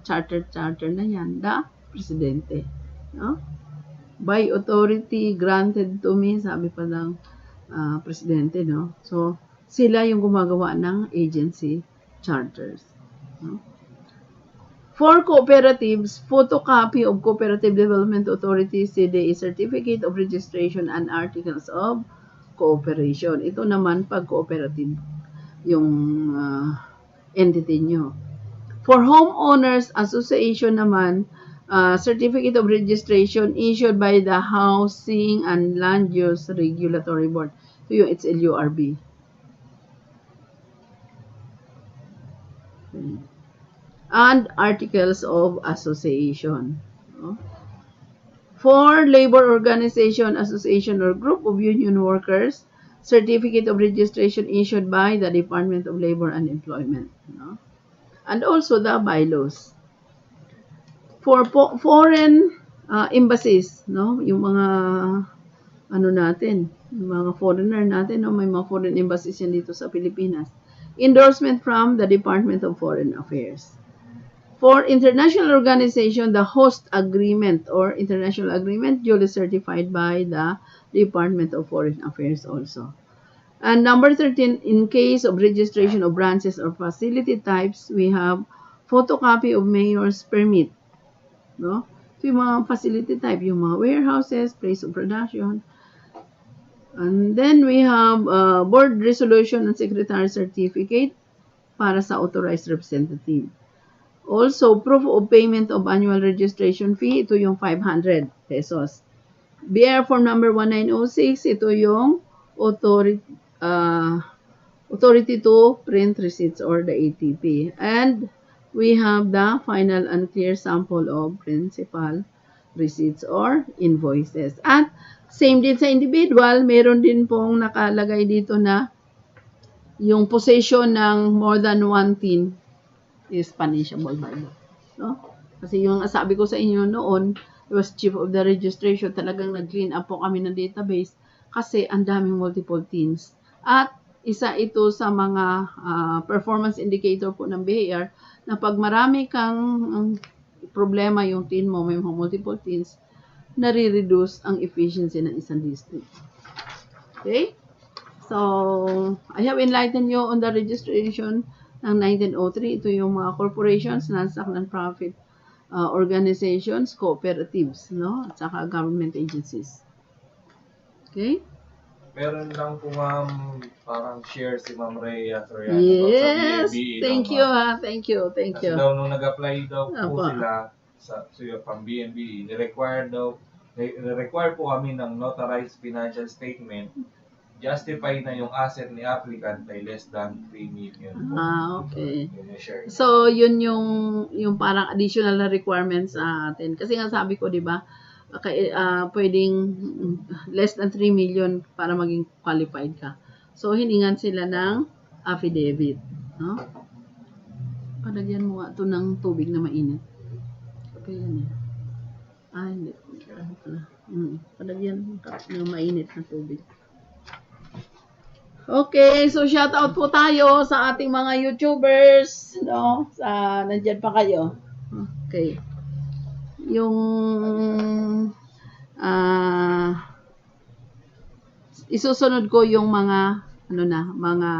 charter na yan? The Presidente. No? By authority granted to me, sabi pa ng Presidente. No? So, sila yung gumagawa ng agency charters. No? For cooperatives, photocopy of Cooperative Development Authority CDA Certificate of Registration and Articles of Cooperation. Ito naman pag cooperative yung entity nyo. For Homeowners Association naman, Certificate of Registration issued by the Housing and Land Use Regulatory Board. Ito yung HLURB. And Articles of Association. No? For labor organization, association, or group of union workers, certificate of registration issued by the Department of Labor and Employment. No? And also the bylaws. For foreign embassies, no? Yung mga yung mga foreigner natin, no? May mga foreign embassies yan dito sa Pilipinas. Endorsement from the Department of Foreign Affairs. For international organization, the host agreement or international agreement duly certified by the Department of Foreign Affairs also. And number 13, in case of registration of branches or facility types, we have photocopy of mayor's permit. No? So, yung mga facility type, yung mga warehouses, place of production. And then we have board resolution and secretary certificate para sa authorized representative. Also, proof of payment of annual registration fee, ito yung 500 pesos. BIR form number 1906, ito yung authority authority to print receipts or the ATP. And we have the final and clear sample of principal receipts or invoices. At same din sa individual, meron din pong nakalagay dito na yung possession ng more than one tin is punishable by law. No? Kasi yung sabi ko sa inyo noon, I was chief of the registration, talagang nag-clean up po kami ng database kasi ang daming multiple tins. At isa ito sa mga performance indicator po ng BIR na pag marami kang problema yung tin mo, may mga multiple tins, nare-reduce ang efficiency ng isang district. Okay? So, I have enlightened you on the registration ng 1903. Ito yung mga corporations, non-profit organizations, cooperatives, no? At saka government agencies. Okay? Meron lang po ma'am, parang share si Ma'am Rhea Soriano Yes! sa BNB. Thank you, ha? Thank you, thank you. Kasi daw nung nag-apply daw po Apa. sila sa pang BNB, ni-require po kami ng notarized financial statement. Justify na yung asset ni applicant ay less than 3 million po. Okay. Yun yung share. So, yun yung parang additional na requirements sa atin. Kasi nga sabi ko, di ba, pwedeng less than 3 million para maging qualified ka. So, hiningan sila ng affidavit. No? Palagyan mo nga ito ng tubig na mainit. Okay, yan eh. Hindi. Palagyan ng mainit na tubig. Okay, so shout out po tayo sa ating mga YouTubers, no? Nandiyan pa kayo. Okay. Yung isusunod ko yung mga mga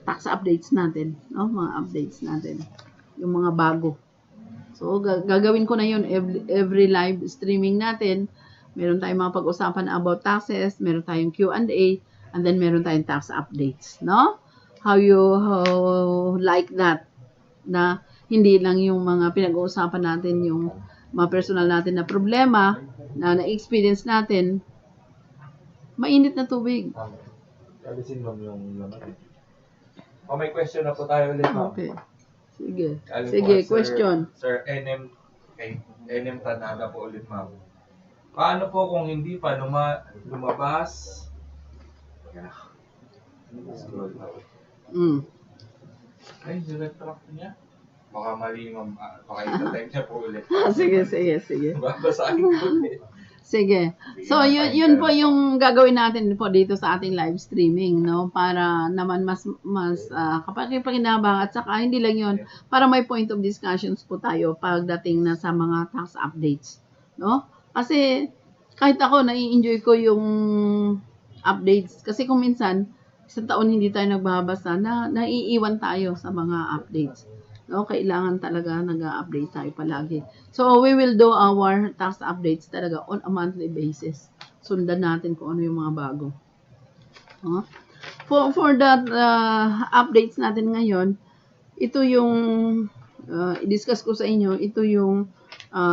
tax updates natin, no? Mga updates natin. Yung mga bago. So gagawin ko na yun every live streaming natin. Meron tayong mga pag-usapan about taxes, meron tayong Q&A, and then meron tayong tax updates, no? How like that, na hindi lang yung mga pinag-uusapan natin, yung mga personal natin na problema, na na-experience natin, mainit na tubig. Alisin mo yung laman. May question na po tayo ulit, ma'am. Okay. Sige. Alam Sige, po, question. Sir NM Tanada po ulit, ma'am. Paano po kung hindi pa lumabas? Scroll na. Ay, direct track niya. Baka mali, ma'am. Baka itatype niya po ulit. Sige. Babasahin ko ulit. Sige. So, yun po yung gagawin natin po dito sa ating live streaming, no? Para naman mas kapag-pakinabang at saka hindi lang yun, para may point of discussions po tayo pagdating na sa mga tax updates, no? Kasi kahit ako, nai-enjoy ko yung updates. Kasi kung minsan, isang taon hindi tayo nagbabasa, naiiwan tayo sa mga updates. No, kailangan talaga nag-update tayo palagi. So, we will do our tax updates talaga on a monthly basis. Sundan natin kung ano yung mga bago. For that updates natin ngayon, ito yung i-discuss ko sa inyo, ito yung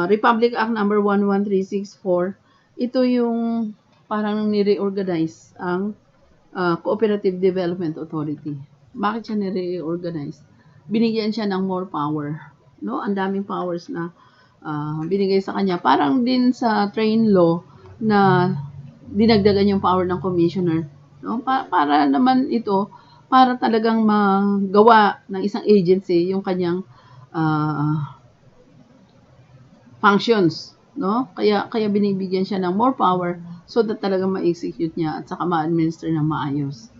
Republic Act number 11364. Ito yung parang ni-reorganize ang Cooperative Development Authority. Bakit siya ni-reorganize? Binigyan siya ng more power. No? Ang daming powers na binigay sa kanya. Parang din sa train law na dinagdagan yung power ng commissioner. No? Para naman ito, para talagang magawa ng isang agency yung kanyang functions. No? Kaya binibigyan siya ng more power so that talagang ma-execute niya at saka ma-administer ng maayos.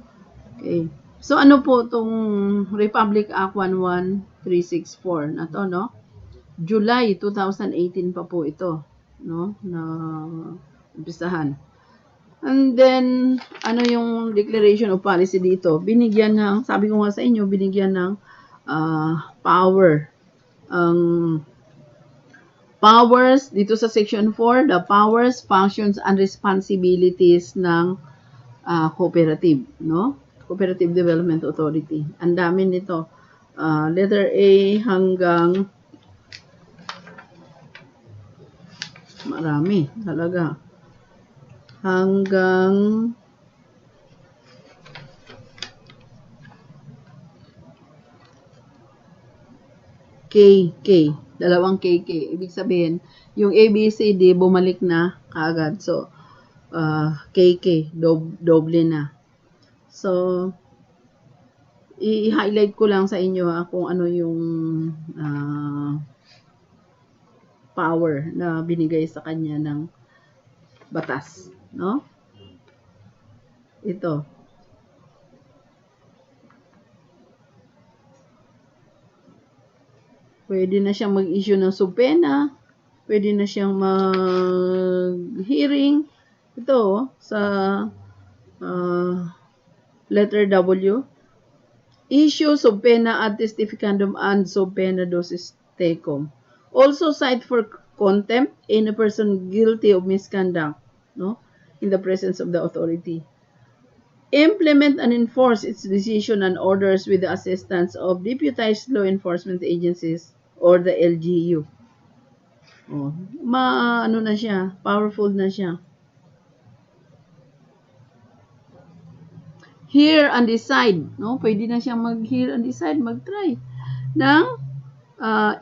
Okay. So, ano po itong Republic Act 11364 na to, no? July 2018 pa po ito, no? Na umpisahan. And then, ano yung declaration of policy dito? Binigyan ng, sabi ko nga sa inyo, binigyan ng power. Powers, dito sa section 4, the powers, functions, and responsibilities ng cooperative, no? Cooperative Development Authority. Ang dami nito. Letter A hanggang marami talaga. Hanggang dalawang KK. Ibig sabihin, yung ABCD bumalik na kaagad. So, KK, doble na. So, i-highlight ko lang sa inyo kung ano yung power na binigay sa kanya ng batas, no? Ito. Pwede na siyang mag-issue ng subpena, pwede na siyang mag-hearing. Ito, sa letter W, issue subpena ad testificandum and subpena dosis tecum. Also cite for contempt any person guilty of misconduct, no, in the presence of the authority. Implement and enforce its decision and orders with the assistance of deputized law enforcement agencies or the LGU. Oh, ano na siya, powerful na siya. Hear and decide, no? Pwede na siyang mag-hear and decide, mag-try ng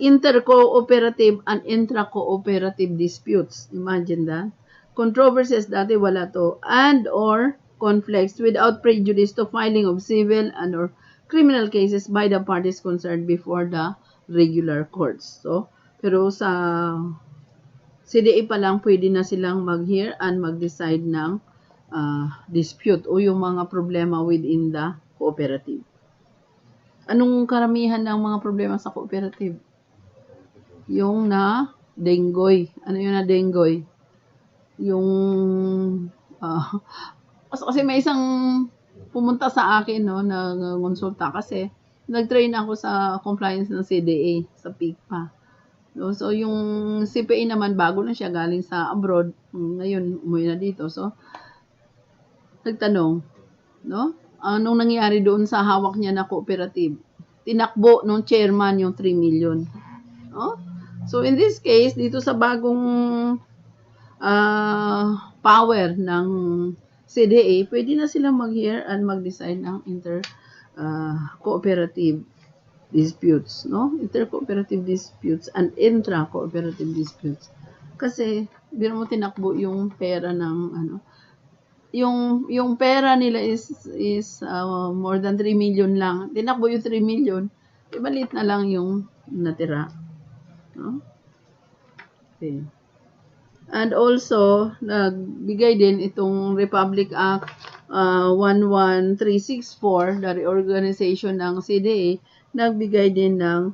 inter-cooperative and intra-cooperative disputes. Imagine that. Controversies dati wala to. And or conflicts without prejudice to filing of civil and or criminal cases by the parties concerned before the regular courts. So, pero sa CDA pa lang pwede na silang mag-hear and mag-decide ng dispute o yung mga problema within the cooperative. Anong karamihan ng mga problema sa cooperative? Yung na denggoy. Ano yung na denggoy? Yung kasi may isang pumunta sa akin, no, na konsulta kasi nag-train ako sa compliance ng CDA sa PICPA. No, so yung CPA naman bago na siya galing sa abroad, ngayon umuwi na dito. So nagtanong, no? Anong nangyari doon sa hawak niya na cooperative? Tinakbo nung chairman yung 3 million. No? So in this case, dito sa bagong power ng CDA, pwede na silang mag-hear and mag-decide ng inter-cooperative disputes, no? Inter-cooperative disputes and intra-cooperative disputes. Kasi, biro mo tinakbo yung pera ng, yung pera nila is more than 3 million lang. Tinakbo yung 3 million, ibalit na lang yung natira. No? Okay. And also, nagbigay din itong Republic Act 11364, the reorganization ng CDA, nagbigay din ng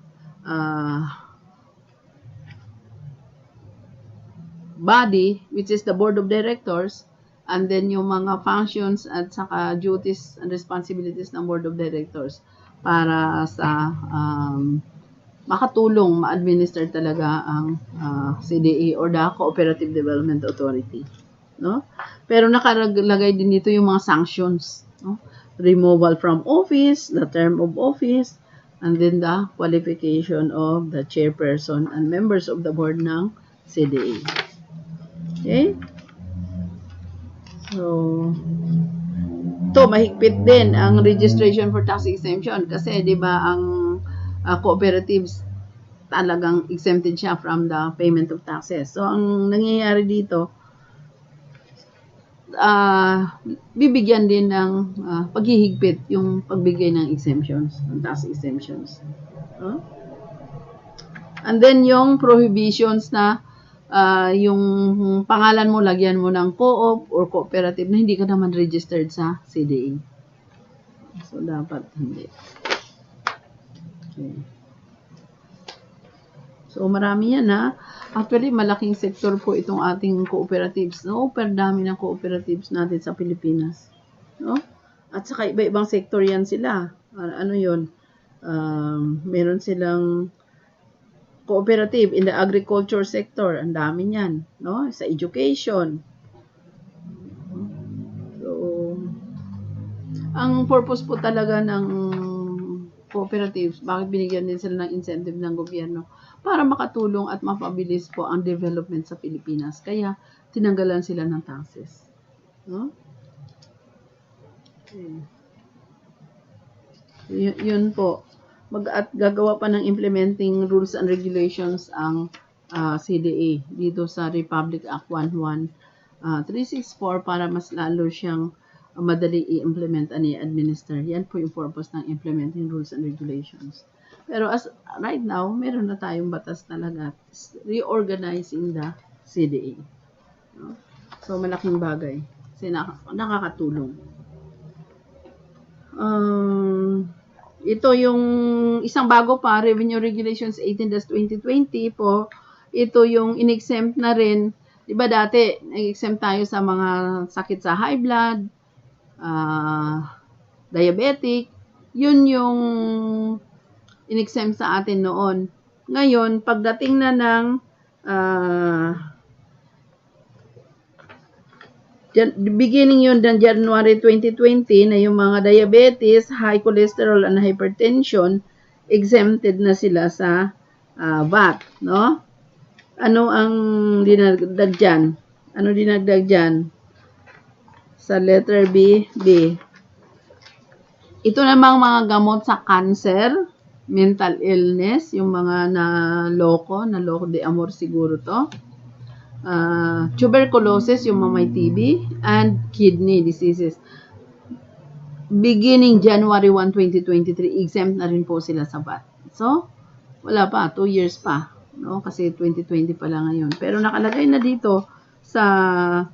body, which is the Board of Directors, and then yung mga functions at saka duties and responsibilities ng Board of Directors para sa makatulong ma-administer talaga ang CDA or the Cooperative Development Authority, no? Pero nakalagay din dito yung mga sanctions, no? Removal from office, the term of office, and then the qualification of the chairperson and members of the board ng CDA. Okay? So, to mahigpit din ang registration for tax exemption kasi 'di ba ang cooperatives talagang exempted siya from the payment of taxes. So ang nangyayari dito bibigyan din ng paghihigpit yung pagbigay ng exemptions, ng tax exemptions. And then yung prohibitions na yung pangalan mo, lagyan mo ng co-op or cooperative na hindi ka naman registered sa CDA. So, dapat hindi. Okay. So, marami yan ha. Actually, malaking sektor po itong ating cooperatives. No? Super dami ng cooperatives natin sa Pilipinas. No? At saka iba-ibang sektor yan sila. Ano yun? Meron silang cooperative in the agriculture sector, ang dami niyan, no? Sa education. So, ang purpose po talaga ng cooperatives, bakit binigyan din sila ng incentive ng gobyerno? Para makatulong at mapabilis po ang development sa Pilipinas. Kaya, tinanggalan sila ng taxes. No? Okay. Yun po. at gagawa pa ng implementing rules and regulations ang CDA dito sa Republic Act 11364 para mas lalo siyang madali i-implement and i-administer. Yan po yung purpose ng implementing rules and regulations. Pero as right now, meron na tayong batas talaga reorganizing the CDA. No? So, malaking bagay. Kasi nakakatulong. Ito yung isang bago pa, Revenue Regulations 18-2020 po. Ito yung in-exempt na rin. Diba dati, nag-exempt tayo sa mga sakit sa high blood, diabetic. Yun yung in-exempt sa atin noon. Ngayon, pagdating na ng beginning yun ng January 2020 na yung mga diabetes, high cholesterol, and hypertension, exempted na sila sa VAT, no? Ano ang dinagdag dyan? Ano dinagdag dyan? Sa letter B, B. Ito namang mga gamot sa cancer, mental illness, yung mga naloko de amor siguro to. Tuberculosis, yung mga may TB, and kidney diseases. Beginning January 1, 2023, exempt na rin po sila sa VAT. So, wala pa, 2 years pa. No? Kasi 2020 pa lang ngayon. Pero nakalagay na dito sa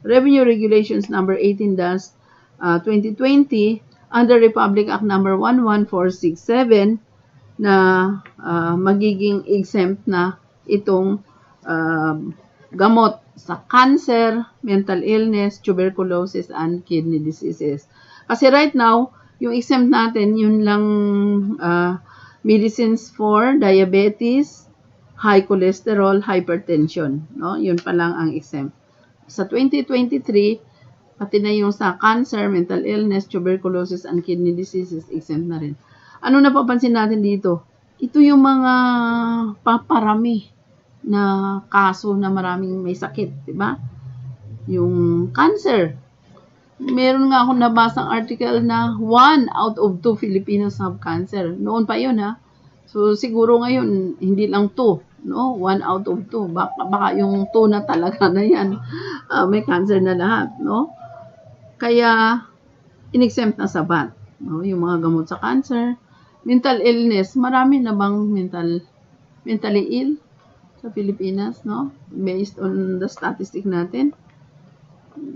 Revenue Regulations number 18-2020 under Republic Act number 11467 na magiging exempt na itong gamot sa cancer, mental illness, tuberculosis, and kidney diseases. Kasi right now, yung exempt natin, yun lang medicines for diabetes, high cholesterol, hypertension. No? Yun pa lang ang exempt. Sa 2023, pati na yung sa cancer, mental illness, tuberculosis, and kidney diseases, exempt na rin. Ano napapansin natin dito? Ito yung mga paparami na kaso na maraming may sakit, di ba? Yung cancer. Meron nga akong nabasang article na 1 out of 2 Filipinos have cancer. Noon pa yun, ha? So, siguro ngayon, hindi lang 2, no? 1 out of 2. Baka yung 2 na talaga na yan, may cancer na lahat, no? Kaya, in-exempt na sa VAT, no? Yung mga gamot sa cancer. Mental illness, marami na bang mentally ill sa Pilipinas, no? Based on the statistic natin.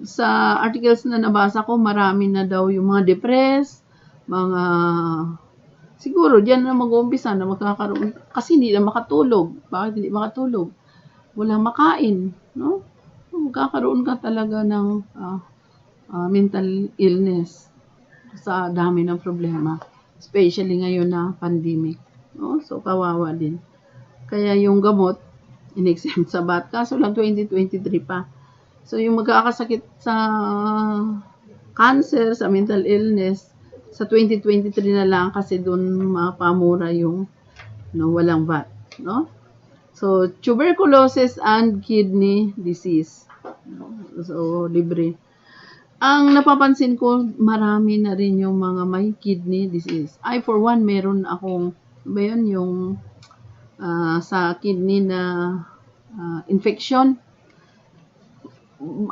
Sa articles na nabasa ko, marami na daw yung mga depressed, mga siguro diyan na mag-uumpisa na magkakaroon kasi hindi na makatulog. Bakit hindi makatulog? Walang makain, no? Magkakaroon ka talaga ng mental illness sa dami ng problema, especially ngayon na pandemic, no? So kawawa din. Kaya yung gamot in-exempt sa VAT, kaso lang 2023 pa. So, yung magkakasakit sa cancer, sa mental illness, sa 2023 na lang kasi doon mapamura yung walang VAT. No? So, tuberculosis and kidney disease. No? So, libre. Ang napapansin ko, marami na rin yung mga may kidney disease. I, for one, meron akong, yung sa kidney na infection.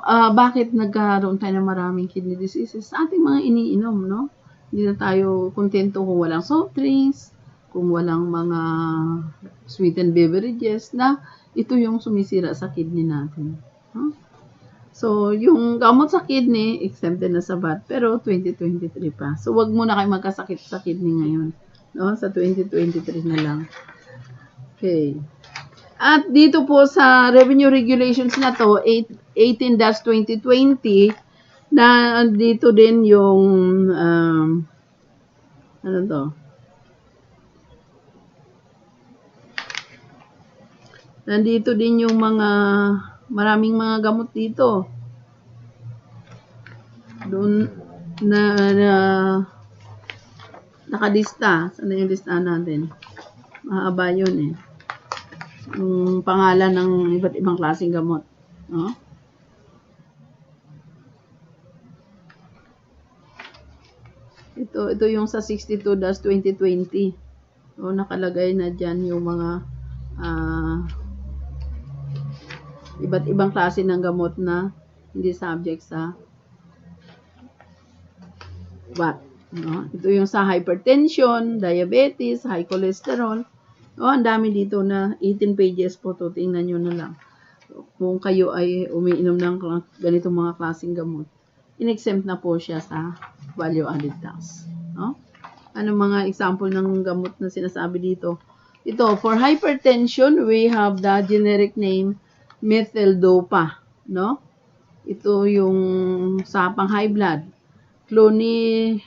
Bakit nagkaroon tayo ng maraming kidney diseases? Sa ating mga iniinom, no? Hindi na tayo kontento kung walang soft drinks, kung walang mga sweetened beverages, na ito yung sumisira sa kidney natin. Huh? So, yung gamot sa kidney, exempted na sa VAT, pero 2023 pa. So, wag muna kayo magkasakit sa kidney ngayon. No? Sa 2023 na lang. Okay. At dito po sa revenue regulations na to, 18-2020, na dito din yung, ano to? Nandito din yung maraming mga gamot dito. Doon nakalista. Saan yung listahan natin? Mahaba yun eh. Yung pangalan ng iba't ibang klaseng gamot. No? Ito yung sa 62-2020. So, nakalagay na dyan yung mga iba't ibang klase ng gamot na hindi subject sa VAT. No? Ito yung sa hypertension, diabetes, high cholesterol. Ang dami dito na 18 pages po to. Tingnan nyo na lang. Kung kayo ay umiinom ng ganitong mga klaseng gamot, in-exempt na po siya sa value added tax. No? Ano mga example ng gamot na sinasabi dito? Ito, for hypertension, we have the generic name methyl-dopa. No? Ito yung sa pang high blood. Clonidine,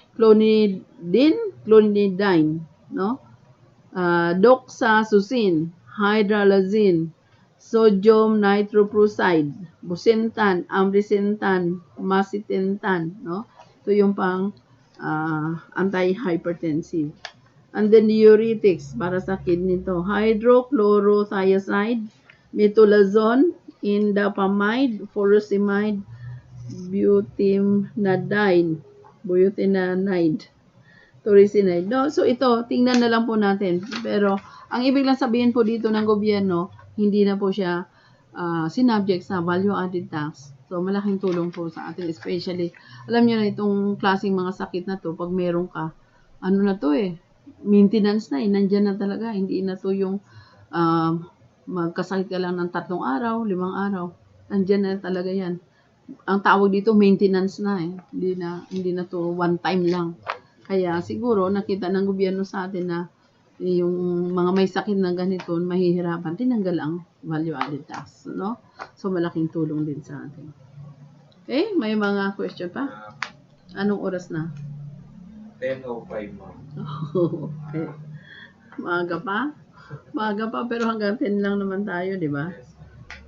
no? Doxazosin, hydralazine, sodium nitroprusside, busentan, ambrisentan, macitentan, no? Ito yung pang anti-hypertensive. And then diuretics para sa kidney to. Hydrochlorothiazide, metolazone, indapamide, furosemide, butyronide, taurinide. No? So ito, tingnan na lang po natin. Pero ang ibig lang sabihin po dito ng gobyerno, hindi na po siya sinubject sa value added tax. So malaking tulong po sa atin, especially, alam niyo na itong klaseng mga sakit na to, pag meron ka, ano na to maintenance na nandyan na talaga. Hindi na to yung magkasakit ka lang ng 3 araw, 5 araw. Nandyan na talaga yan. Ang tawag dito maintenance na hindi na to one time lang. Kaya siguro nakita ng gobyerno sa atin na yung mga may sakit na ganito mahihirapan, tinanggal ang value added tax, no? So malaking tulong din sa atin. Okay, may mga question pa? Anong oras na? 10:05 mo. Okay. Maaga pa pero hanggang 10 lang naman tayo, di ba?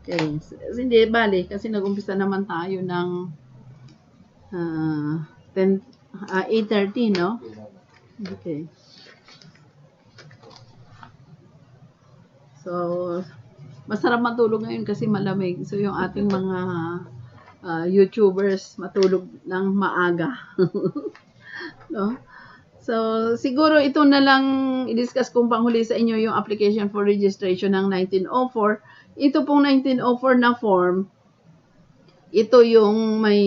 Okay. Hindi, bali, kasi nag-umpisa naman tayo ng 8:30, no? Okay. So, masarap matulog ngayon kasi malamig. So, yung ating mga YouTubers matulog ng maaga. No? So, siguro ito na lang i-discuss kung panghuli sa inyo yung application for registration ng 1904. Ito pong 1904 na form, ito yung may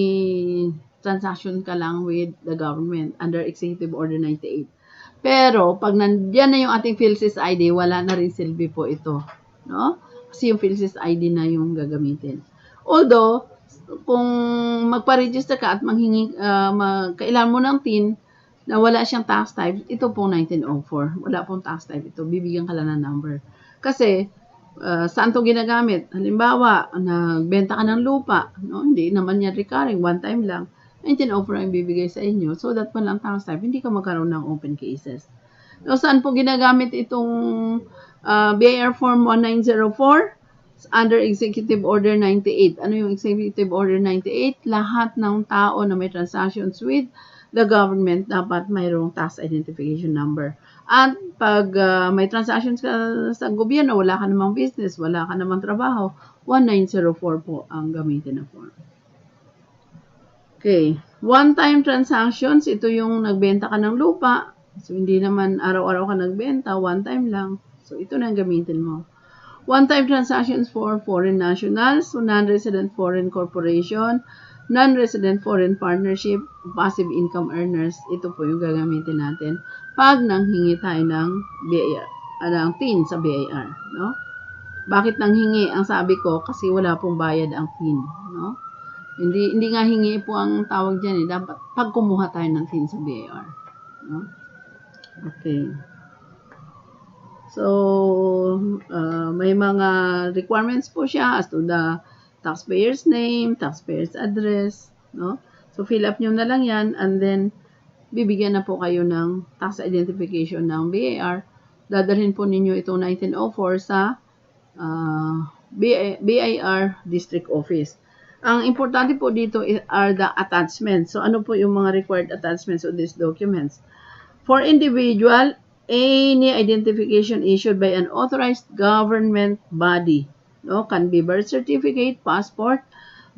transaction ka lang with the government under Executive Order 98. Pero, pag nandiyan na yung ating PhilSys ID, wala na rin silbi po ito. No? Kasi yung PhilSys ID na yung gagamitin. Although, kung magpa-register ka at kailangan mo ng TIN na wala siyang tax type, ito pong 1904. Wala pong tax type ito. Bibigyan ka lang ng number. Kasi, saan ito ginagamit? Halimbawa, nagbenta ka ng lupa. No? Hindi naman yan recurring. One time lang. 1904 ang bibigay sa inyo. So that walang tax type, hindi ka magkaroon ng open cases. So, saan po ginagamit itong BIR Form 1904? Under Executive Order 98. Ano yung Executive Order 98? Lahat ng tao na may transactions with the government dapat mayroong tax identification number. At pag may transactions ka sa gobyerno, wala ka namang business, wala ka namang trabaho, 1904 po ang gamitin na form. Okay. One-time transactions, ito yung nagbenta ka ng lupa. So, hindi naman araw-araw ka nagbenta, one time lang. So, ito na ang gamitin mo. One-time transactions for foreign nationals, so non-resident foreign corporation, non-resident foreign partnership, passive income earners. Ito po yung gagamitin natin pag nanghingi tayo ng BIR, ng TIN sa BIR. No? Bakit nanghingi? Ang sabi ko, kasi wala pong bayad ang TIN. No? Hindi nga hingi po ang tawag dyan. Dapat pag kumuha tayo ng TIN sa BIR. No? Okay. So, may mga requirements po siya as to the taxpayer's name, taxpayer's address, no? So, fill up nyo na lang yan and then, bibigyan na po kayo ng tax identification ng BIR. Dadalhin po ninyo itong 1904 sa BIR District Office. Ang importante po dito are the attachments. So, ano po yung mga required attachments of these documents? For individual, any identification issued by an authorized government body, no, can be birth certificate, passport,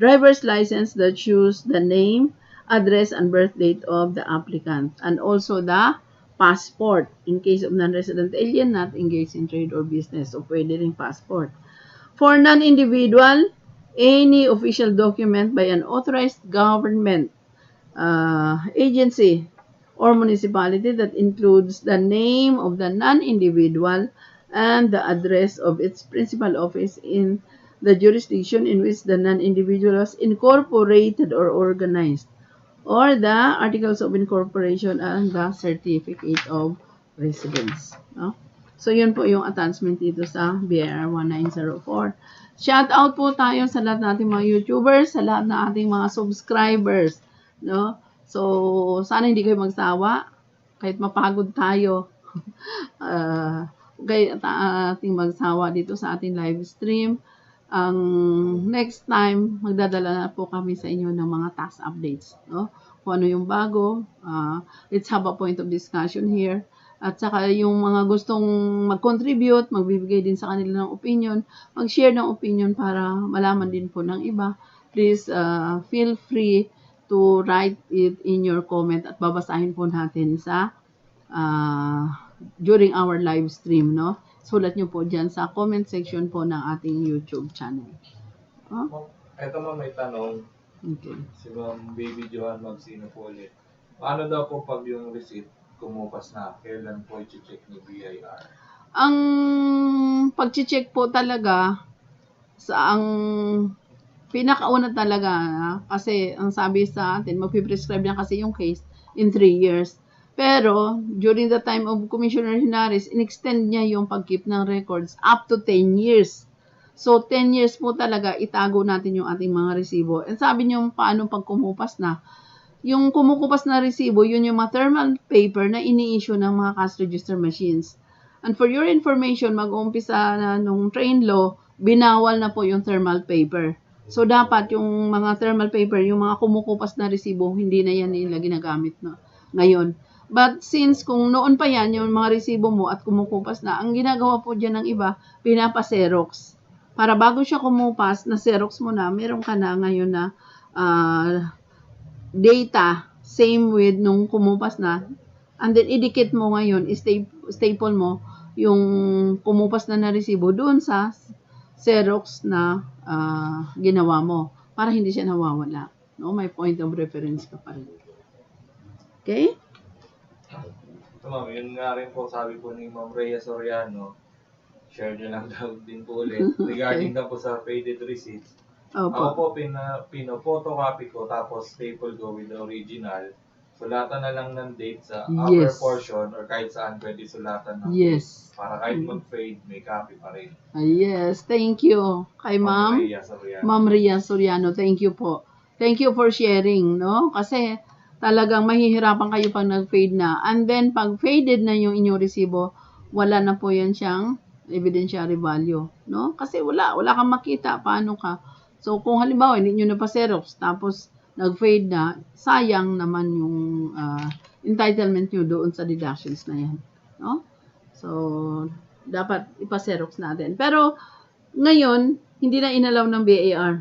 driver's license that shows the name, address, and birth date of the applicant, and also the passport. In case of non-resident alien not engaged in trade or business. So, pwede rin passport. For non-individual, any official document by an authorized government agency or municipality that includes the name of the non-individual and the address of its principal office in the jurisdiction in which the non-individual was incorporated or organized, or the articles of incorporation and the certificate of residence. No? So, yun po yung attachment dito sa BIR 1904. Shout out po tayo sa lahat nating mga YouTubers, sa lahat na ating mga subscribers. No? So, sana hindi kayo magsawa. Kahit mapagod tayo. Kahit ating magsawa dito sa ating live stream. Next time, magdadala na po kami sa inyo ng mga tax updates. No? Kung ano yung bago. Let's have a point of discussion here. At saka yung mga gustong mag-contribute, magbibigay din sa kanila ng opinion, mag-share ng opinion para malaman din po ng iba. Please feel free to write it in your comment at babasahin po natin sa during our live stream, no? Sulat nyo po dyan sa comment section po ng ating YouTube channel. Ito may tanong. Okay. Si Ma'am Baby Johan Magsino po ulit. Paano daw po pag yung receipt kumupas na? Kailan po i-check ni BIR? Ang pag-check po talaga sa ang pinakauna talaga, kasi ang sabi sa atin, magpiprescribe na kasi yung case in 3 years. Pero, during the time of Commissioner Hinares, in-extend niya yung pag-keep ng records up to 10 years. So, 10 years po talaga, itago natin yung ating mga resibo. And sabi niyo, paano pag kumupas na? Yung kumukupas na resibo, yun yung mga thermal paper na ini-issue ng mga cash register machines. And for your information, mag-uumpisa na nung train law, binawal na po yung thermal paper. So, dapat yung mga thermal paper, yung mga kumukupas na resibo, hindi na yan nila ginagamit na ngayon. But since kung noon pa yan, yung mga resibo mo at kumukupas na, ang ginagawa po dyan ng iba, pinapa-xerox. Para bago siya kumupas, na xerox mo na, meron ka na ngayon na data, same with nung kumupas na, and then idikit mo ngayon, staple mo yung kumupas na resibo doon sa xerox na ginawa mo para hindi siya nawawala. No? May point of reference ka pa rin. Okay? Ito ma'am, yun nga rin po sabi po ni Ma'am Rhea Soriano, share nyo lang daw din po ulit, regarding na po sa faded receipts. Ako po, pino-photocopy ko, tapos staple ko with the original. Sulatan na lang ng date sa upper portion or kahit saan pwede sulatan ng date. Para kahit mag-fade, may copy pa rin. Yes, thank you. Kay Ma'am Rhea Soriano, thank you po. Thank you for sharing, no? Kasi talagang mahihirapan kayo pag nag-fade na. And then, pag faded na yung inyong resibo, wala na po yan siyang evidentiary value, no? Kasi wala kang makita, paano ka? So, kung halimbawa, hindi nyo na pa-xerox, tapos nag-fade na, sayang naman yung entitlement nyo doon sa deductions na yan. No? So, dapat ipa-xerox natin. Pero, ngayon, hindi na inalaw ng BIR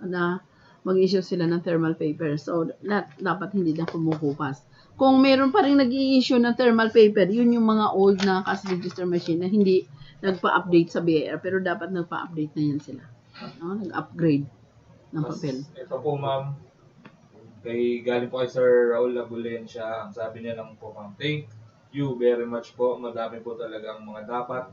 na mag-issue sila ng thermal paper. So, dapat hindi na kumukupas. Kung meron pa rin nag-i-issue ng thermal paper, yun yung mga old na cash register machine na hindi nagpa-update sa BIR. Pero dapat nagpa-update na yan sila. No? Nag-upgrade ng papel. Ito po ma'am, galing po kay Sir Raul Labulencia, ang sabi niya lang po ma'am, thank you very much po, madami po talagang mga dapat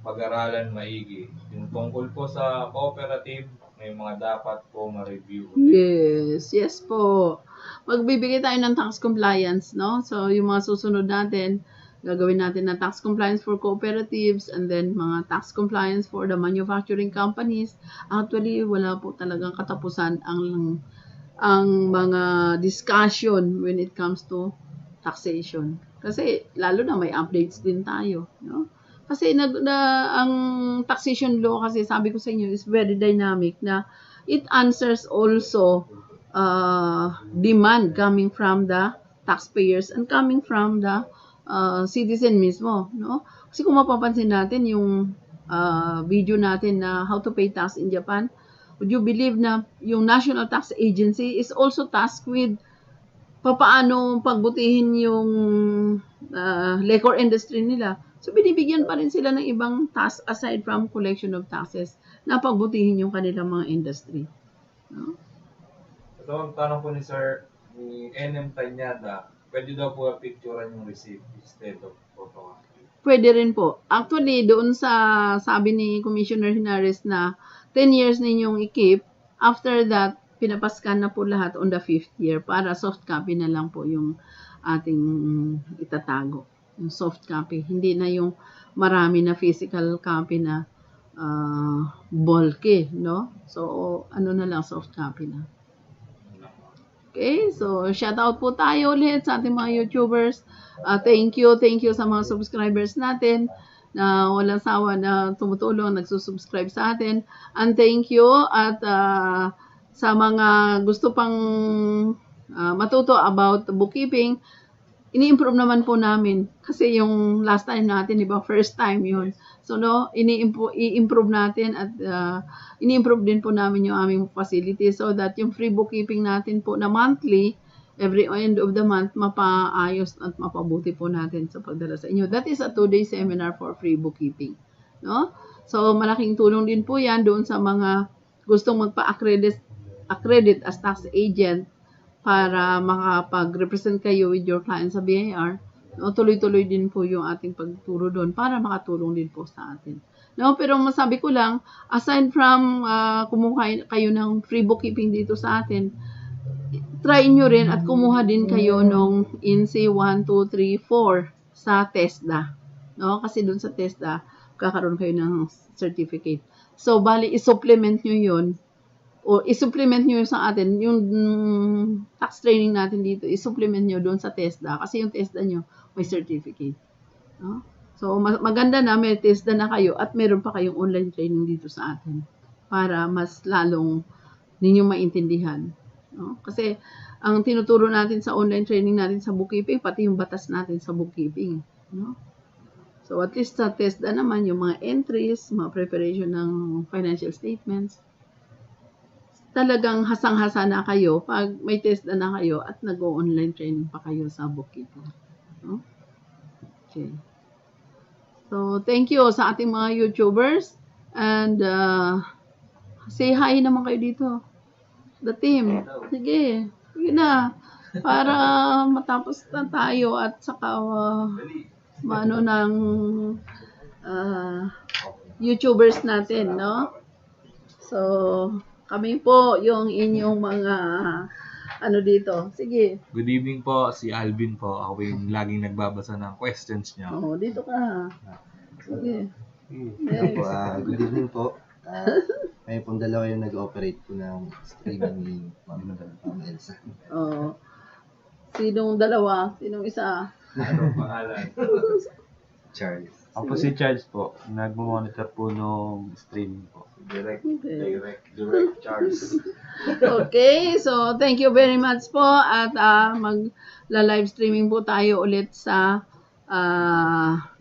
pag-aralan maigi. Yung tungkol po sa cooperative, may mga dapat po ma-review. Yes po. Magbibigay tayo ng tax compliance, no? So, yung mga susunod natin, gagawin natin na tax compliance for cooperatives and then mga tax compliance for the manufacturing companies. Actually, wala po talagang katapusan ang mga discussion when it comes to taxation. Kasi lalo na may updates din tayo, no? Kasi ang taxation law kasi sabi ko sa inyo is very dynamic na it answers also demand coming from the taxpayers and coming from the citizen mismo, no? Kasi kung mapapansin natin yung video natin na how to pay tax in Japan, would you believe na yung National Tax Agency is also tasked with papaano pagbutihin yung liquor industry nila. So, binibigyan pa rin sila ng ibang task aside from collection of taxes na pagbutihin yung kanilang mga industry. No? So, ang tanong po ni Sir, ni NM Tanyada, pwede daw po picturean yung receipt instead of photo. Pwede rin po. Actually, doon sa sabi ni Commissioner Hinares na 10 years ninyong i-keep, after that, pinapaskan na po lahat on the 5th year para soft copy na lang po yung ating itatago. Yung soft copy. Hindi na yung marami na physical copy na bulky, no? So, ano na lang, soft copy na. Okay, so shout out po tayo ulit sa ating mga YouTubers. Thank you sa mga subscribers natin na walang sawa na tumutulong, nagsusubscribe sa atin. And thank you at sa mga gusto pang matuto about bookkeeping, ini-improve naman po namin. Kasi yung last time natin, di ba, first time yun. So, no, i-improve natin at ini-improve din po namin yung aming facility so that yung free bookkeeping natin po na monthly, every end of the month, mapaayos at mapabuti po natin sa pagdala sa inyo. That is a 2-day seminar for free bookkeeping. No? So, malaking tulong din po yan doon sa mga gustong magpa-accredit as tax agent para makapag-represent kayo with your client sa BIR. No, tuloy-tuloy din po yung ating pagturo doon para makatulong din po sa atin. No, pero masabi ko lang, aside from kumuha kayo ng free bookkeeping dito sa atin, try nyo rin at kumuha din kayo nung INSEE 1, 2, 3, 4 sa TESDA. No, kasi doon sa TESDA, kakaroon kayo ng certificate. So, bali, i-supplement nyo yun o i-supplement nyo sa atin, yung tax training natin dito, i-supplement nyo doon sa TESDA kasi yung TESDA nyo may certificate. No? So, maganda na may TESDA na kayo at meron pa kayong online training dito sa atin para mas lalong ninyong maintindihan. No? Kasi, ang tinuturo natin sa online training natin sa bookkeeping, pati yung batas natin sa bookkeeping. No? So, at least sa TESDA naman, yung mga entries, mga preparation ng financial statements, talagang hasang-hasa na kayo pag may TESDA na kayo at nag-online training pa kayo sa bookkeeping. No? Okay. So, thank you sa ating mga YouTubers. And, say hi naman kayo dito. The team. Sige. Sige na. Para matapos na tayo at saka maano ng YouTubers natin, no? So, kami po yung inyong mga ano dito. Sige. Good evening po, si Alvin po. Ako yung laging nagbabasa ng questions niya. Oh, dito ka. Sige. Yes. Good evening po. May pong dalawa yung nag-operate po ng streaming ni Ma'am Elsa. Oh. Sinong dalawa? Sinong isa? Anong pangalan? Charles. Ako po si Charles po. Nagmo-monitor po nung streaming po. Direct Charles. Okay, so thank you very much po at mag-live streaming po tayo ulit sa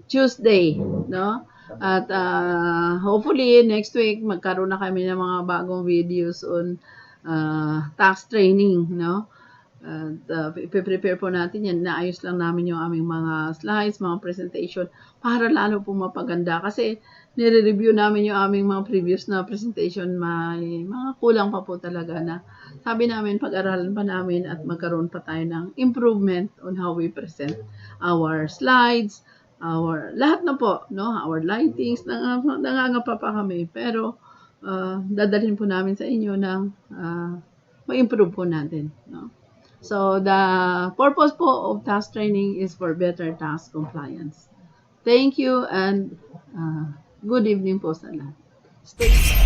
Tuesday, no? At hopefully next week magkaroon na kami ng mga bagong videos on tax training, no? At prepare po natin yan. Naayos lang namin yung aming mga slides, mga presentation para lalo po mapaganda kasi nire-review namin yung aming mga previous na presentation, may mga kulang pa po talaga na sabi namin pag-aralan pa namin at magkaroon pa tayo ng improvement on how we present our slides, our lahat na po, no? Our lightings, nangangapa pa kami pero dadalhin po namin sa inyo ng ma-improve po natin, no? So, the purpose po of tax training is for better tax compliance. Thank you and good evening po sa lahat. Stay safe.